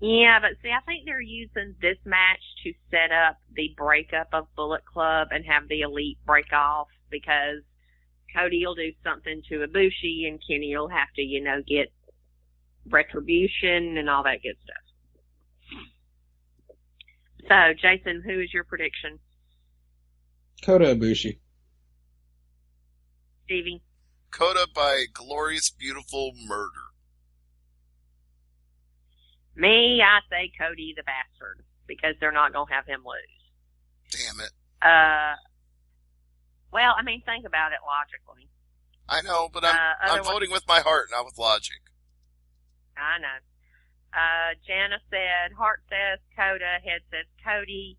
Yeah, but see, I think they're using this match to set up the breakup of Bullet Club and have the Elite break off, because Cody will do something to Ibushi and Kenny will have to, get retribution and all that good stuff. So, Jason, who is your prediction? Kota Ibushi. Stevie? Kota by glorious, beautiful murder. Me, I say Cody the bastard, because they're not going to have him lose. Damn it. Well, I mean, think about it logically. I know, but I'm voting with my heart, not with logic. I know. Jana said, Hart says Kota, Head says Cody,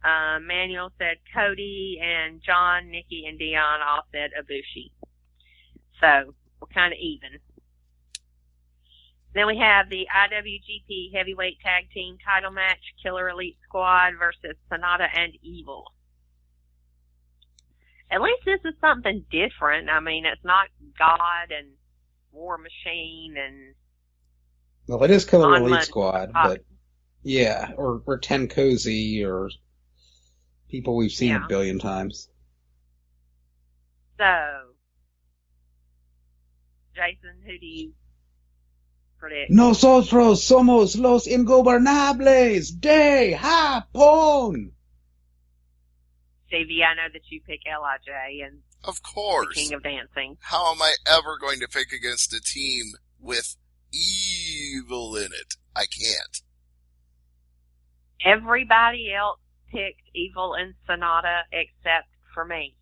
Manuel said Cody, and John, Nikki, and Dion all said Ibushi. So, we're kind of even. Then we have the IWGP Heavyweight Tag Team title match, Killer Elite Squad versus Sonata and Evil. At least this is something different. I mean, it's not God and War Machine and... Well, it is Killer Elite Squad, but yeah, or Ten Cozy, or people we've seen a billion times. So, Jason, who do you predict? Nosotros somos los ingobernables de Japón. Stevie, I know that you pick LIJ and of course, the King of Dancing. How am I ever going to pick against a team with evil in it? I can't. Everybody else picked Evil and Sonata except for me.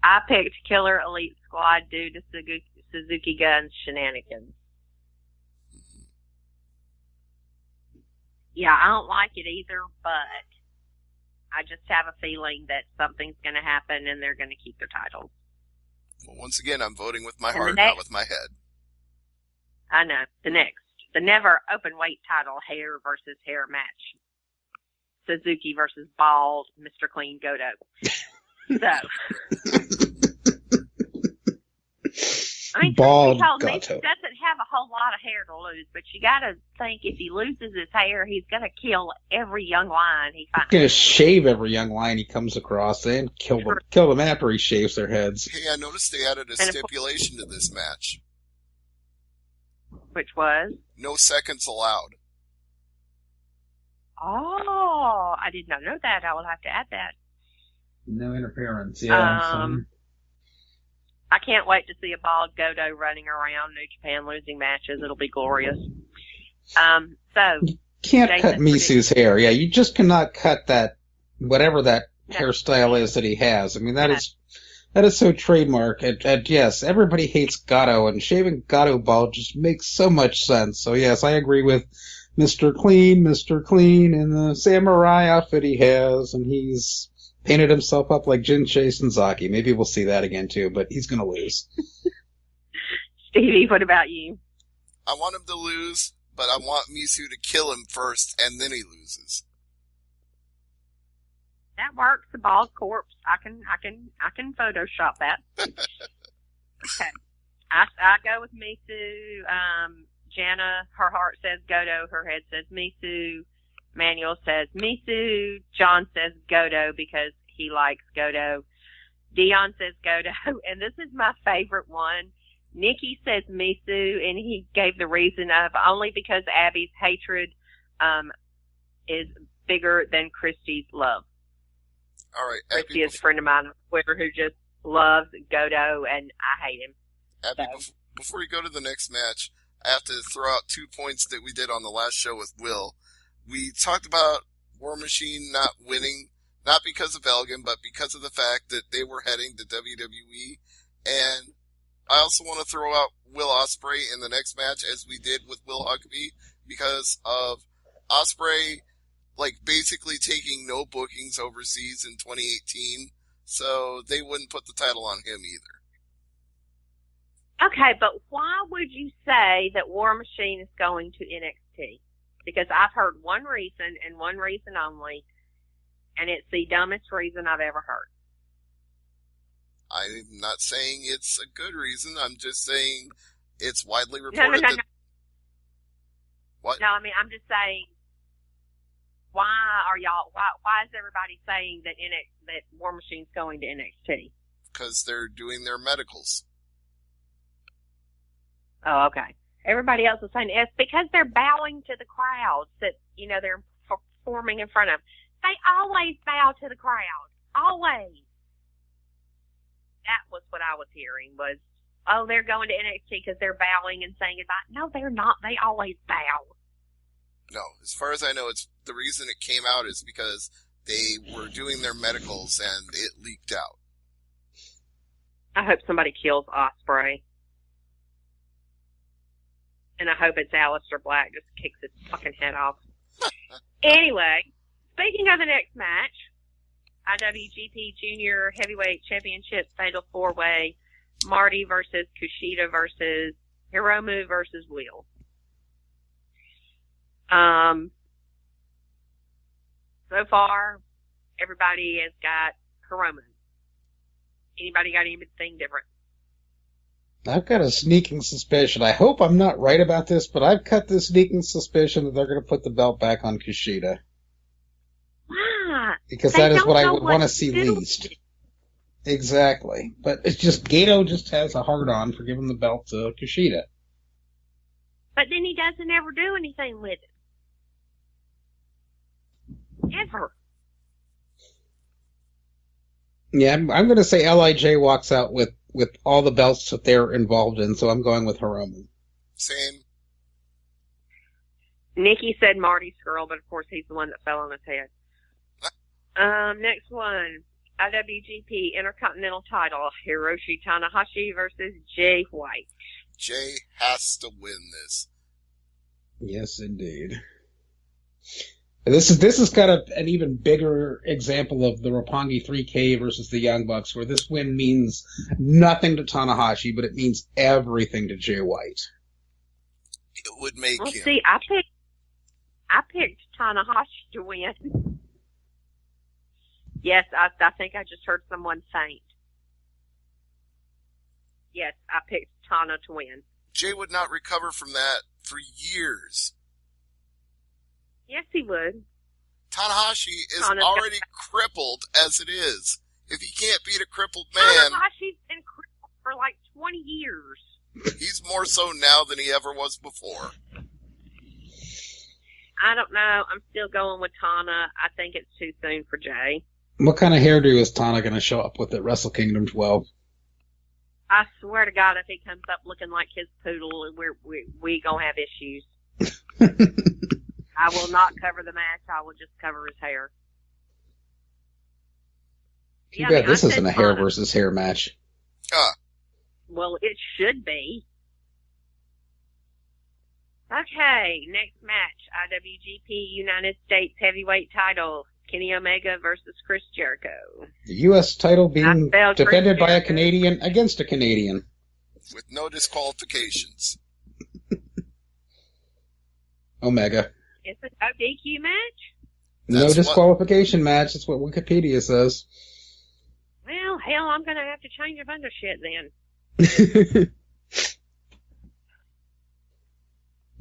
I picked Killer Elite Squad due to Suzuki Gun's shenanigans. Yeah, I don't like it either, but I just have a feeling that something's going to happen and they're going to keep their titles. Well, once again, I'm voting with my heart, not with my head. I know. The never open weight title, hair versus hair match. Suzuki versus bald Mr. Clean Goto. So, I mean, bald Goto Goto doesn't have a whole lot of hair to lose, but you got to think if he loses his hair, he's going to kill every young lion he finds. He's going to shave every young lion he comes across and kill them after he shaves their heads. Hey, I noticed they added a stipulation to this match. Which was? No seconds allowed. Oh, I did not know that. I will have to add that. No interference, yeah. I can't wait to see a bald Goto running around New Japan losing matches. It'll be glorious. So you can't cut Misu's hair. Yeah, you just cannot cut that, whatever that hairstyle is that he has. I mean, that is so trademark. And yes, everybody hates Gato, and shaving Gato bald just makes so much sense. So yes, I agree with Mr. Clean, and the samurai outfit he has, and he's painted himself up like Jinsei Senzaki. Maybe we'll see that again too, but he's going to lose. Stevie, what about you? I want him to lose, but I want Misu to kill him first, and then he loses. That works. The bald corpse. I can Photoshop that. Okay. I go with Misu. Jana, her heart says Godo. Her head says Misu. Manuel says Misu. John says Godo because he likes Godo. Dion says Godo. And this is my favorite one. Nikki says Misu, and he gave the reason of only because Abby's hatred is bigger than Christy's love. All right, Christy is a friend of mine on Twitter who just loves Godo, and I hate him. Abby, So. before we go to the next match, I have to throw out 2 points that we did on the last show with Will. We talked about War Machine not winning, not because of Elgin, but because of the fact that they were heading to WWE. And I also want to throw out Will Ospreay in the next match, as we did with Will Huckabee, because of Ospreay, basically taking no bookings overseas in 2018, so they wouldn't put the title on him either. Okay, but why would you say that War Machine is going to NXT? Because I've heard one reason and one reason only, and it's the dumbest reason I've ever heard. I'm not saying it's a good reason. I'm just saying it's widely reported No. that... What? No, I mean, I'm just saying, why is everybody saying that that War Machine's going to NXT? Because they're doing their medicals. Oh, okay. Everybody else is saying it's because they're bowing to the crowds that, they're performing in front of. They always bow to the crowd. Always. That was what I was hearing was, oh, they're going to NXT because they're bowing and saying goodbye. No, they're not. They always bow. No, as far as I know, it's the reason it came out is because they were doing their medicals and it leaked out. I hope somebody kills Ospreay. And I hope it's Aleister Black just kicks his fucking head off. Anyway, speaking of the next match, IWGP Junior Heavyweight Championship Fatal 4-Way, Marty versus Kushida versus Hiromu versus Will. So far, everybody has got Hiromu. Anybody got anything different? I've got a sneaking suspicion. I hope I'm not right about this, but I've got this sneaking suspicion that they're going to put the belt back on Kushida. Why? Because that is what I would want to see least. Exactly. But it's just, Gato just has a hard-on for giving the belt to Kushida. But then he doesn't ever do anything with it. Ever. Yeah, I'm going to say LIJ walks out with all the belts that they're involved in, so I'm going with Hiromu. Same. Nikki said Marty's girl, but of course he's the one that fell on his head. Next one. IWGP Intercontinental title, Hiroshi Tanahashi versus Jay White. Jay has to win this. Yes, indeed. This is kind of an even bigger example of the Roppongi 3K versus the Young Bucks, where this win means nothing to Tanahashi, but it means everything to Jay White. It would make him. See, I picked Tanahashi to win. Yes, I think I just heard someone faint. Yes, I picked Tana to win. Jay would not recover from that for years. Yes, he would. Tanahashi is already crippled as it is. If he can't beat a crippled man... Tanahashi's been crippled for like 20 years. He's more so now than he ever was before. I don't know. I'm still going with Tana. I think it's too soon for Jay. What kind of hairdo is Tana going to show up with at Wrestle Kingdom 12? I swear to God, if he comes up looking like his poodle, we gonna have issues. I will not cover the match. I will just cover his hair. Too bad this isn't a hair versus hair match. Well, it should be. Okay, next match, IWGP United States Heavyweight title, Kenny Omega versus Chris Jericho. The U.S. title being defended by a Jericho. Canadian against a Canadian. With no disqualifications. Omega. It's a no DQ match? No disqualification match. That's what Wikipedia says. Well, hell, I'm going to have to change a bunch of shit then.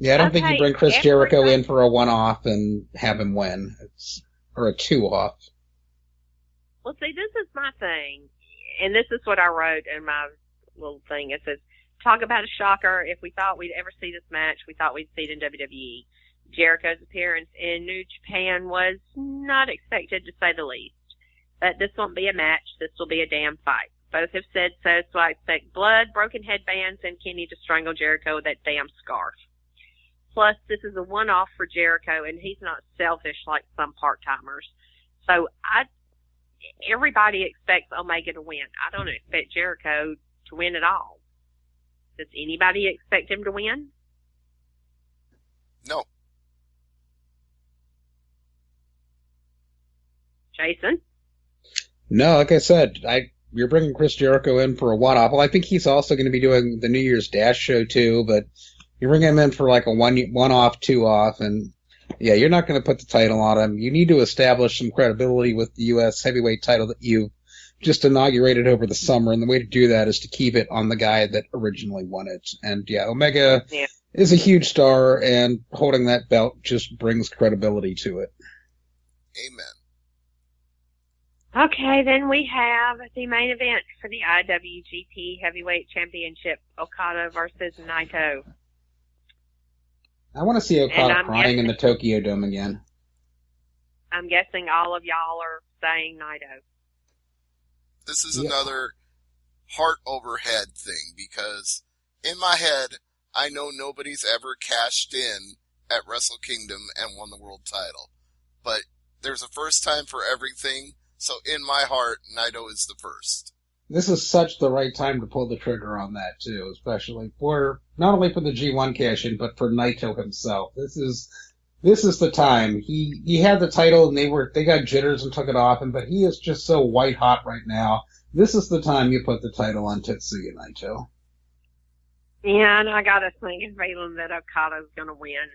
Yeah, I don't think you bring Chris Jericho in for a one-off and have him win. Or a two-off. Well, see, this is my thing. And this is what I wrote in my little thing. It says, talk about a shocker. If we thought we'd ever see this match, we thought we'd see it in WWE. Jericho's appearance in New Japan was not expected, to say the least. But this won't be a match. This will be a damn fight. Both have said so, so I expect blood, broken headbands, and Kenny to strangle Jericho with that damn scarf. Plus, this is a one-off for Jericho, and he's not selfish like some part-timers. So everybody expects Omega to win. I don't expect Jericho to win at all. Does anybody expect him to win? No. Jason? No, like I said, you're bringing Chris Jericho in for a one-off. Well, I think he's also going to be doing the New Year's Dash show too, but you bring him in for like a one-off, two-off, and yeah, you're not going to put the title on him. You need to establish some credibility with the U.S. heavyweight title that you just inaugurated over the summer, and the way to do that is to keep it on the guy that originally won it. And yeah, Omega is a huge star, and holding that belt just brings credibility to it. Amen. Okay, then we have the main event for the IWGP Heavyweight Championship, Okada versus Naito. I want to see Okada crying in the Tokyo Dome again. I'm guessing all of y'all are saying Naito. This is another heart overhead thing, because in my head, I know nobody's ever cashed in at Wrestle Kingdom and won the world title. But there's a first time for everything, so in my heart, Naito is the first. This is such the right time to pull the trigger on that, too, especially for, not only for the G1 cash-in, but for Naito himself. This is the time. He had the title, and they got jitters and took it off him, but he is just so white-hot right now. This is the time you put the title on Tetsuya Naito. Yeah, and I got a sneaking feeling that Okada's going to win.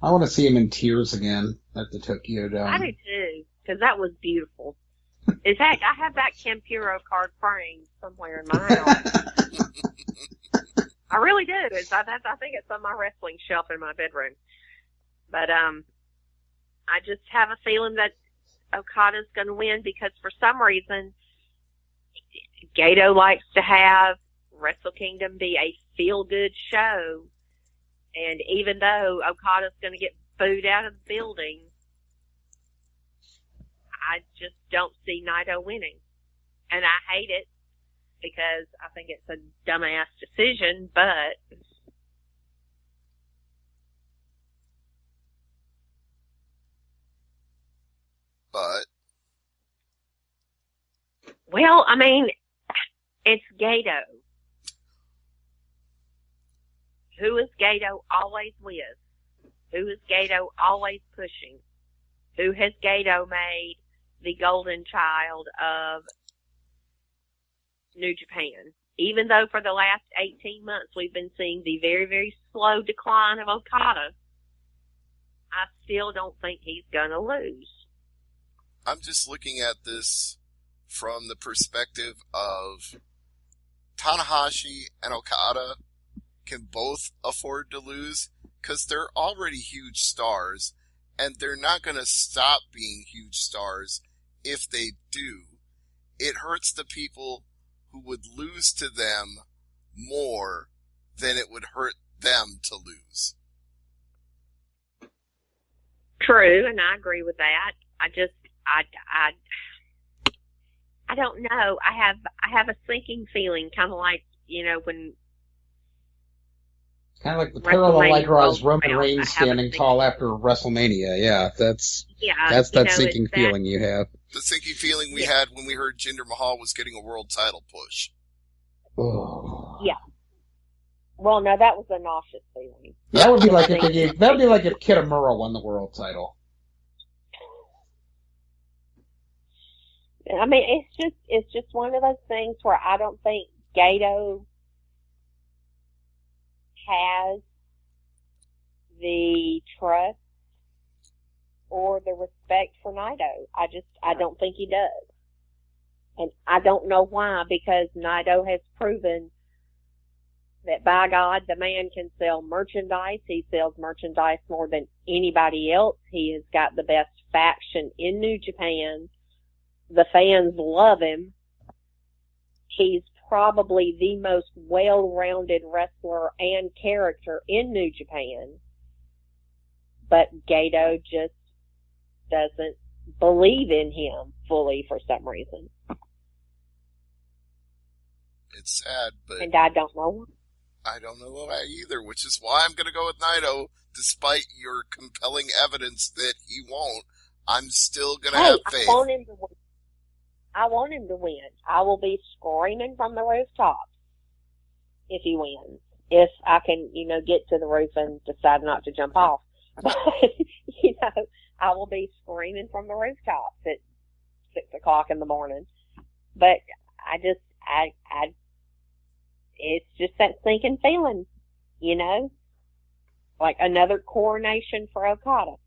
I want to see him in tears again at the Tokyo Dome. I do, too, because that was beautiful. In fact, I have that Campuro card framed somewhere in my house. I really do. I think it's on my wrestling shelf in my bedroom. But I just have a feeling that Okada's going to win because for some reason, Gato likes to have Wrestle Kingdom be a feel-good show. And even though Okada's going to get booed out of the building, I just don't see Naito winning. And I hate it because I think it's a dumbass decision, but well, I mean, it's Gato. Who is Gato always with? Who is Gato always pushing? Who has Gato made the golden child of New Japan? Even though for the last 18 months we've been seeing the very, very slow decline of Okada, I still don't think he's going to lose. I'm just looking at this from the perspective of Tanahashi and Okada can both afford to lose because they're already huge stars, and they're not going to stop being huge stars if they do. It hurts the people who would lose to them more than it would hurt them to lose. True, and I agree with that. I don't know. I have a sinking feeling, kind of like, when kind of like the parallel Lycra's Roman Reigns standing tall after WrestleMania. Yeah, that's that sinking feeling you have. The sinking feeling we had when we heard Jinder Mahal was getting a world title push. Oh. Yeah. Well, no, that was a nauseous feeling. That would be like if Kitamura won the world title. I mean, it's just one of those things where I don't think Gato has the trust or the respect for Naito. I don't think he does. And I don't know why, because Naito has proven that, by God, the man can sell merchandise. He sells merchandise more than anybody else. He has got the best faction in New Japan. The fans love him. He's probably the most well-rounded wrestler and character in New Japan. But Gato just doesn't believe in him fully for some reason. It's sad, but... And I don't know. I don't know why either, which is why I'm going to go with Naito, despite your compelling evidence that he won't. I'm still going to have faith. I want him to win. I want him to win. I will be screaming from the rooftops if he wins. If I can, get to the roof and decide not to jump off. But, I will be screaming from the rooftops at 6 o'clock in the morning. But it's just that sinking feeling, like another coronation for Okada.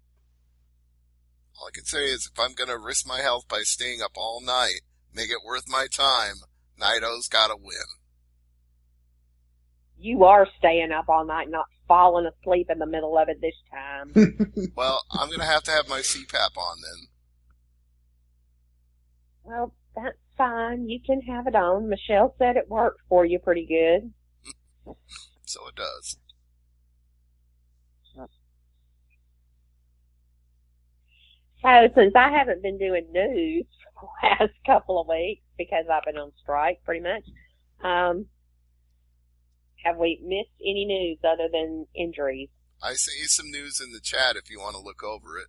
All I can say is if I'm going to risk my health by staying up all night, make it worth my time, Naito's got to win. You are staying up all night, not falling asleep in the middle of it this time. Well, I'm going to have my CPAP on then. Well, that's fine. You can have it on. Michelle said it worked for you pretty good. So it does. So, since I haven't been doing news for the last couple of weeks because I've been on strike pretty much, have we missed any news other than injuries? I sent you some news in the chat if you want to look over it.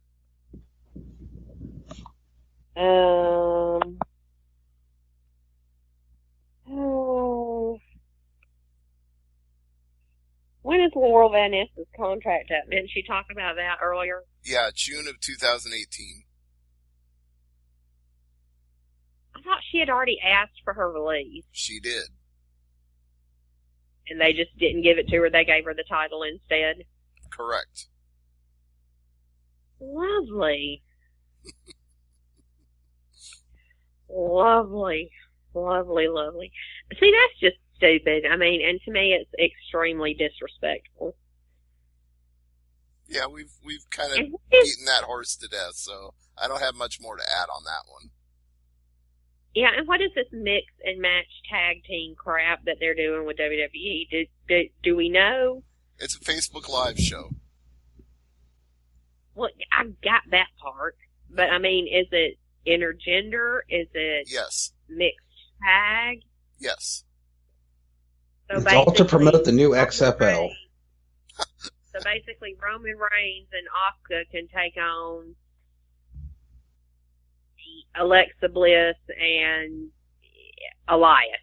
When is Laurel Van Ness's contract up? Didn't she talk about that earlier? Yeah, June of 2018. I thought she had already asked for her release. She did. And they just didn't give it to her. They gave her the title instead. Correct. Lovely. Lovely. Lovely, lovely. See, that's just stupid. I mean, and to me, it's extremely disrespectful. Yeah, we've kind of beaten that horse to death, so I don't have much more to add on that one. Yeah, and what is this mix and match tag team crap that they're doing with WWE? Do we know? It's a Facebook Live show. Well, I got that part, but I mean, is it intergender? Is it yes mixed tag? Yes. So it's all to promote the new XFL. So basically, Roman Reigns and Asuka can take on Alexa Bliss and Elias.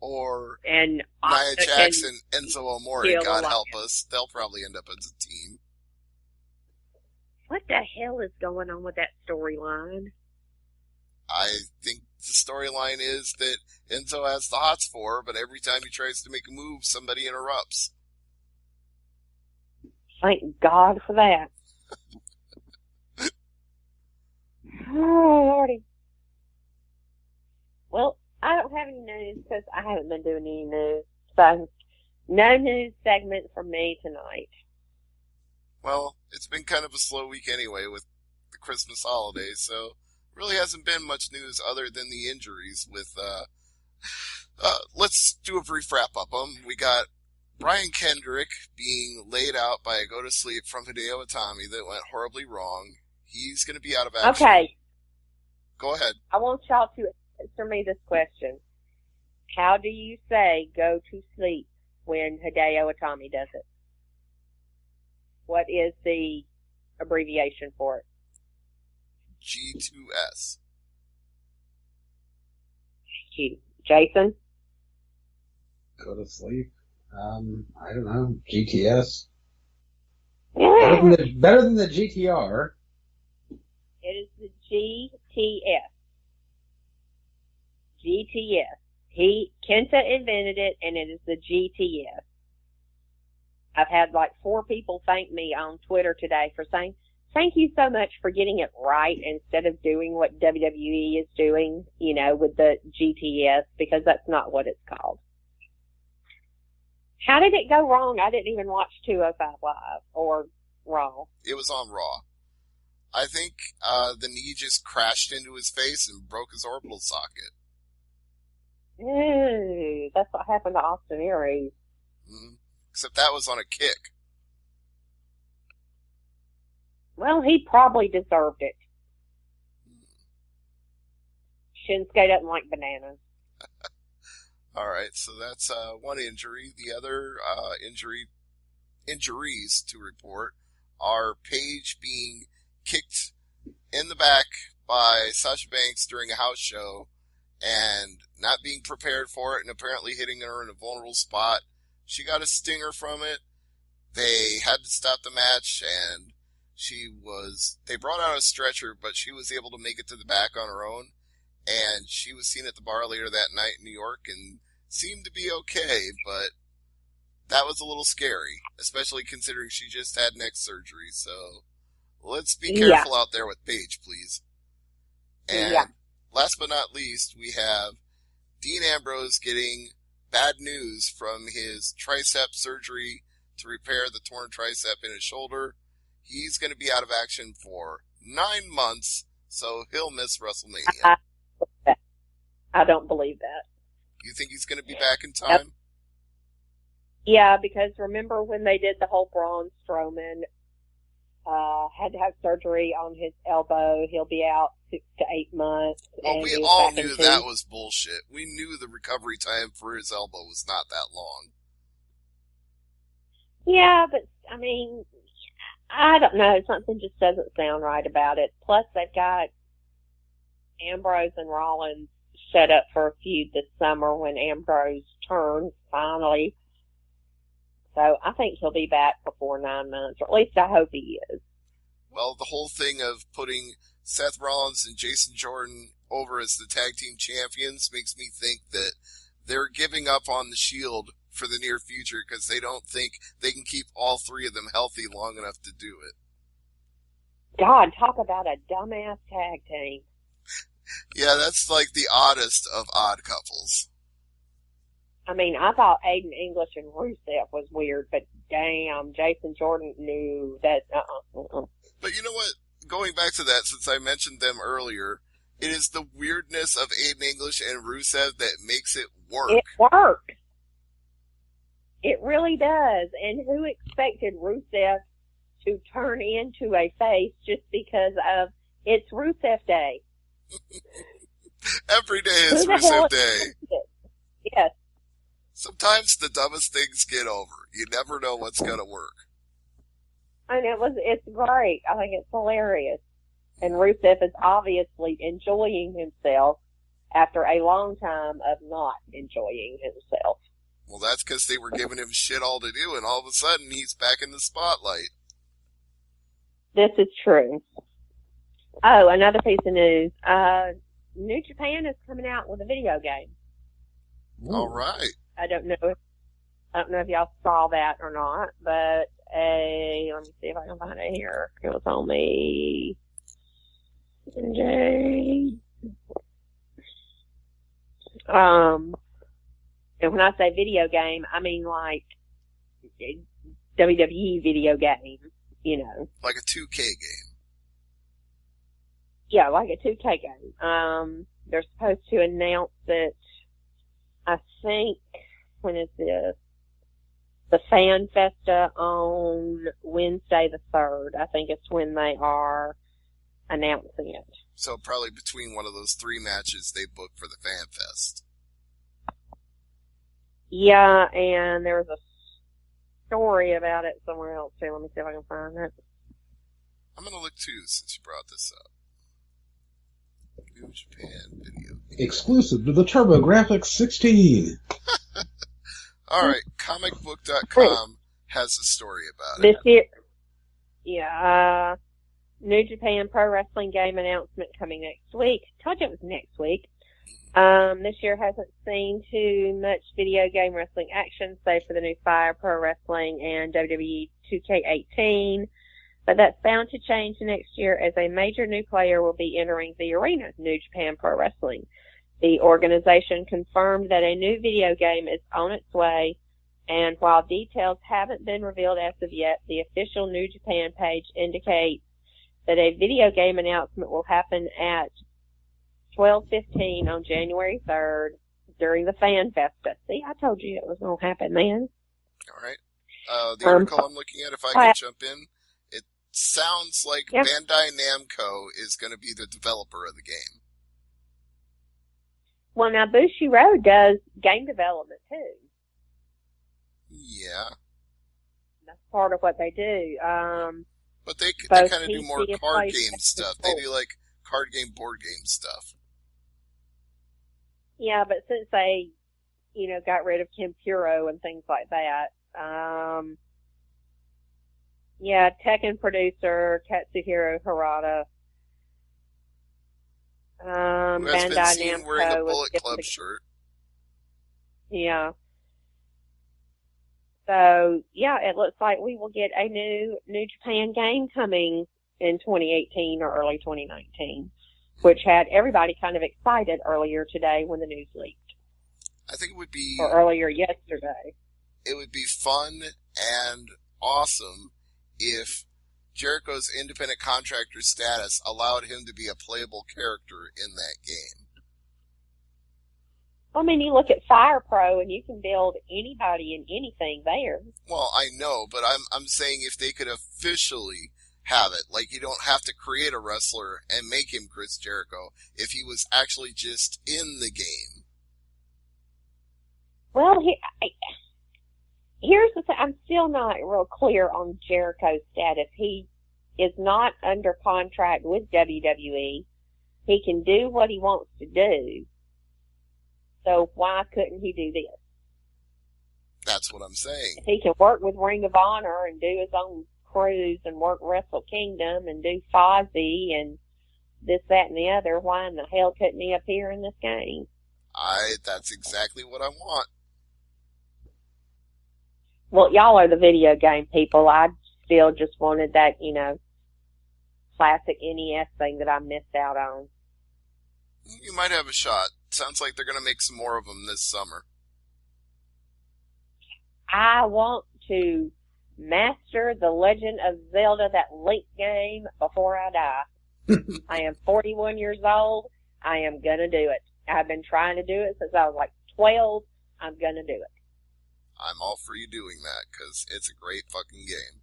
Or and Nia Jax and Enzo Amore, God Elias. help us. They'll probably end up as a team. What the hell is going on with that storyline? I think the storyline is that Enzo has the hots for her, but every time he tries to make a move, somebody interrupts. Thank God for that. Oh, Lordy. Well, I don't have any news because I haven't been doing any news. So, no news segment from me tonight. Well, it's been kind of a slow week anyway with the Christmas holidays, so really hasn't been much news other than the injuries with, let's do a brief wrap up. We got Brian Kendrick being laid out by a go-to-sleep from Hideo Itami that went horribly wrong. He's going to be out of action. Okay. Go ahead. I want y'all to answer me this question. How do you say go to sleep when Hideo Itami does it? What is the abbreviation for it? G2S. Thank you. Jason? Go to sleep. I don't know. GTS. Better than the GTR. It is the GTS. GTS. Kenta invented it, and it is the GTS. I've had like 4 people thank me on Twitter today for saying, thank you so much for getting it right instead of doing what WWE is doing, with the GTS, because that's not what it's called. How did it go wrong? I didn't even watch 205 Live or Raw. It was on Raw. I think the knee just crashed into his face and broke his orbital socket. Ooh, that's what happened to Austin Aries. Mm-hmm. Except that was on a kick. Well, he probably deserved it. Shinsuke doesn't like bananas. All right, so that's one injury. The other injuries to report are Paige being kicked in the back by Sasha Banks during a house show and not being prepared for it and apparently hitting her in a vulnerable spot. She got a stinger from it. They had to stop the match, and they brought out a stretcher, but she was able to make it to the back on her own, and she was seen at the bar later that night in New York and seemed to be okay, but that was a little scary, especially considering she just had neck surgery, so let's be careful out there with Paige, please. And last but not least, we have Dean Ambrose getting bad news from his tricep surgery to repair the torn tricep in his shoulder. He's going to be out of action for 9 months, so he'll miss WrestleMania. I don't believe that. You think he's going to be back in time? Yeah, because remember when they did the whole Braun Strowman had to have surgery on his elbow. He'll be out 6 to 8 months. Well, we all knew that was bullshit. We knew the recovery time for his elbow was not that long. Yeah, but, I mean, I don't know. Something just doesn't sound right about it. Plus, they've got Ambrose and Rollins set up for a feud this summer when Ambrose turns, finally. So I think he'll be back before 9 months, or at least I hope he is. Well, the whole thing of putting Seth Rollins and Jason Jordan over as the tag team champions makes me think that they're giving up on the Shield for the near future because they don't think they can keep all 3 of them healthy long enough to do it. God, talk about a dumbass tag team. Yeah, that's like the oddest of odd couples. I mean, I thought Aiden English and Rusev was weird, but damn, Jason Jordan knew that. But you know what? Going back to that, since I mentioned them earlier, it is the weirdness of Aiden English and Rusev that makes it work. It works. It really does. And who expected Rusev to turn into a face just because of it's Rusev Day? Every day is Rusev Day. Yes. Sometimes the dumbest things get over. You never know what's going to work. And it's great. I think it's hilarious. And Rusev is obviously enjoying himself after a long time of not enjoying himself. Well, that's because they were giving him shit all to do, and all of a sudden he's back in the spotlight. This is true. Oh, another piece of news. New Japan is coming out with a video game. Ooh. All right. I don't know if y'all saw that or not, but let me see if I can find it here. It was on the NJ. And when I say video game, I mean like WWE video game, Like a 2K game. Yeah, like a 2K game. They're supposed to announce it, I think, when is this? The Fan Festa on Wednesday the 3rd. I think it's when they are announcing it. So probably between one of those 3 matches they booked for the Fan Fest. Yeah, and there was a story about it somewhere else too. Let me see if I can find it. I'm going to look too since you brought this up. New Japan video. Exclusive to the TurboGrafx 16. All right, comicbook.com has a story about it. This year, New Japan Pro Wrestling game announcement coming next week. Told you it was next week. This year hasn't seen too much video game wrestling action, save for the new Fire Pro Wrestling and WWE 2K18. But that's bound to change next year as a major new player will be entering the arena, New Japan Pro Wrestling. The organization confirmed that a new video game is on its way, and while details haven't been revealed as of yet, the official New Japan page indicates that a video game announcement will happen at 12:15 on January 3rd during the Fan Festa. See, I told you it was going to happen, man. All right. The article I'm looking at, if I can jump in, it sounds like Bandai Namco is going to be the developer of the game. Well, now Bushiroad does game development too. Yeah. That's part of what they do. But they kind of do more card game stuff. They do like card game, board game stuff. Yeah, but since they, got rid of Kim Puro and things like that, Tekken producer Katsuhiro Harada, who has Bandai been seen Namco wearing a Bullet Club shirt. Yeah. So, it looks like we will get a new New Japan game coming in 2018 or early 2019, which had everybody kind of excited earlier today when the news leaked. I think it would be... Or earlier yesterday. It would be fun and awesome if Jericho's independent contractor status allowed him to be a playable character in that game. I mean, you look at Fire Pro and you can build anybody and anything there. Well, I know, but I'm saying if they could officially have it, like you don't have to create a wrestler and make him Chris Jericho, if he was actually just in the game. Well, here's the thing. I'm still not real clear on Jericho's status. He is not under contract with WWE. He can do what he wants to do. So why couldn't he do this? That's what I'm saying. If he can work with Ring of Honor and do his own cruise and work Wrestle Kingdom and do Fozzy and this, that, and the other, why in the hell couldn't he appear in this game? That's exactly what I want. Well, y'all are the video game people. I still just wanted that, classic NES thing that I missed out on. You might have a shot. Sounds like they're going to make some more of them this summer. I want to master The Legend of Zelda, that Link game, before I die. I am 41 years old. I am going to do it. I've been trying to do it since I was like 12. I'm going to do it. I'm all for you doing that, because it's a great fucking game.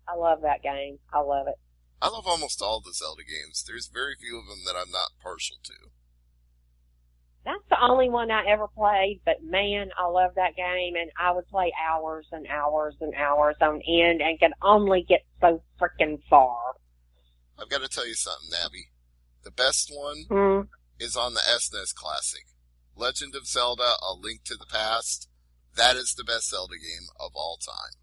I love that game. I love it. I love almost all the Zelda games. There's very few of them that I'm not partial to. That's the only one I ever played, but man, I love that game, and I would play hours and hours and hours on end and could only get so freaking far. I've got to tell you something, Nabby. The best one is on the SNES Classic. Legend of Zelda, A Link to the Past. That is the best Zelda game of all time.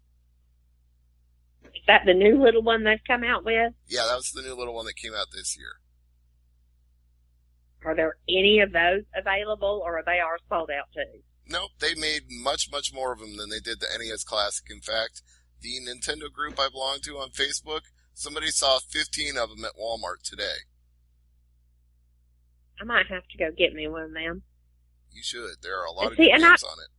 Is that the new little one they've come out with? Yeah, that was the new little one that came out this year. Are there any of those available, or are they all sold out too? Nope, they made much, much more of them than they did the NES Classic. In fact, the Nintendo group I belong to on Facebook, somebody saw 15 of them at Walmart today. I might have to go get me one of them. You should. There are a lot of good games on it.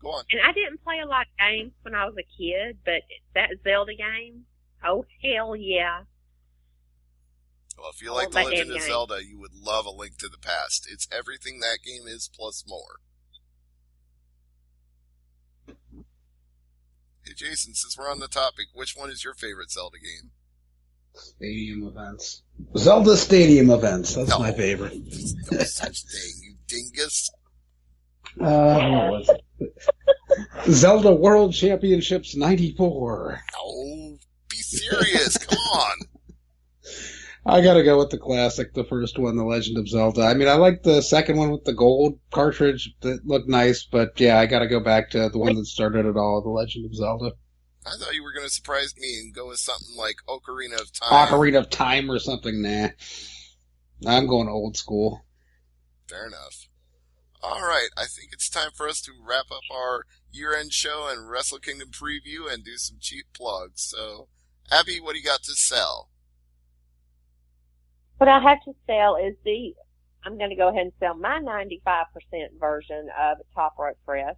Go on. And I didn't play a lot of games when I was a kid, but that Zelda game, oh, hell yeah. Well, if you like The Legend of Zelda, you would love A Link to the Past. It's everything that game is plus more. Hey, Jason, since we're on the topic, which one is your favorite Zelda game? Stadium events. Zelda Stadium events. That's my favorite. No such thing, you dingus. What was it? Zelda World Championships 94. Oh, be serious. Come on. I gotta go with the classic, the first one, The Legend of Zelda. I mean, I like the second one with the gold cartridge that looked nice, but yeah, I gotta go back to the one that started it all, The Legend of Zelda. I thought you were gonna surprise me and go with something like Ocarina of Time. Ocarina of Time or something, nah. I'm going old school. Fair enough. All right, I think it's time for us to wrap up our year-end show and Wrestle Kingdom preview and do some cheap plugs. So, Abby, what do you got to sell? What I have to sell is I'm going to go ahead and sell my 95% version of Top Rope Press.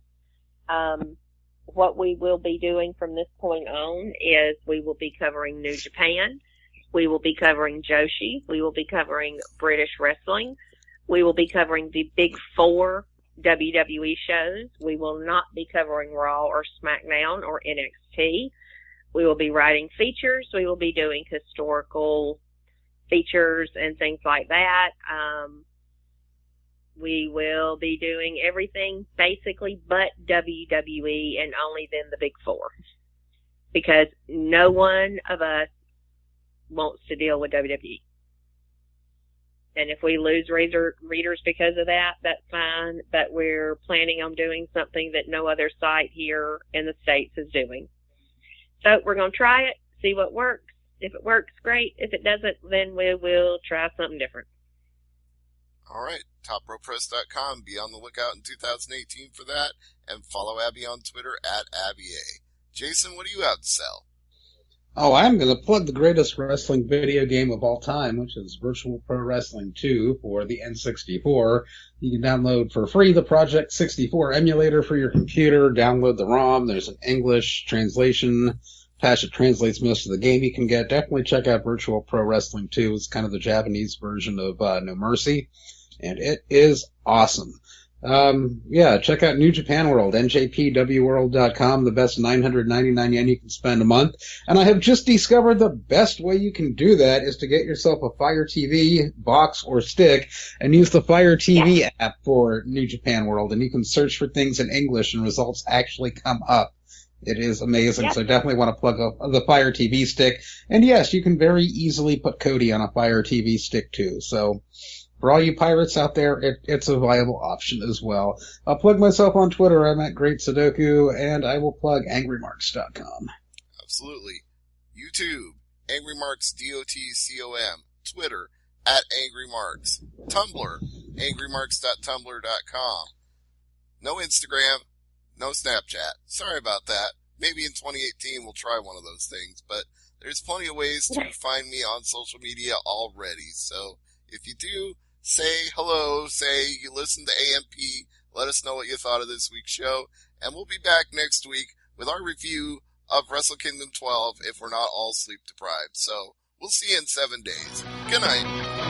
What we will be doing from this point on is we will be covering New Japan. We will be covering Joshi. We will be covering British wrestling. We will be covering the big 4 WWE shows. We will not be covering Raw or SmackDown or NXT. We will be writing features. We will be doing historical features and things like that. We will be doing everything basically but WWE and only then the big 4. Because no one of us wants to deal with WWE. And if we lose readers because of that, that's fine. But we're planning on doing something that no other site here in the States is doing. So we're going to try it, see what works. If it works, great. If it doesn't, then we will try something different. All right, TopRopePress.com. Be on the lookout in 2018 for that. And follow Abby on Twitter at AbbyA. Jason, what do you have to sell? Oh, I'm going to plug the greatest wrestling video game of all time, which is Virtual Pro Wrestling 2 for the N64. You can download for free the Project 64 emulator for your computer, download the ROM. There's an English translation patch that translates most of the game you can get. Definitely check out Virtual Pro Wrestling 2. It's kind of the Japanese version of No Mercy, and it is awesome. Check out New Japan World, njpwworld.com, the best 999 yen you can spend a month. And I have just discovered the best way you can do that is to get yourself a Fire TV box or stick and use the Fire TV app for New Japan World. And you can search for things in English and results actually come up. It is amazing. So I definitely want to plug the Fire TV stick. And yes, you can very easily put Cody on a Fire TV stick too. So for all you pirates out there, it's a viable option as well. I'll plug myself on Twitter. I'm at Great Sudoku, and I will plug AngryMarks.com. Absolutely. YouTube, AngryMarks.com. Twitter, at AngryMarks. Tumblr, AngryMarks.tumblr.com. No Instagram, no Snapchat. Sorry about that. Maybe in 2018 we'll try one of those things, but there's plenty of ways to find me on social media already. So if you do, say hello, say you listen to AMP, let us know what you thought of this week's show, and we'll be back next week with our review of Wrestle Kingdom 12 if we're not all sleep deprived. So we'll see you in 7 days. Good night.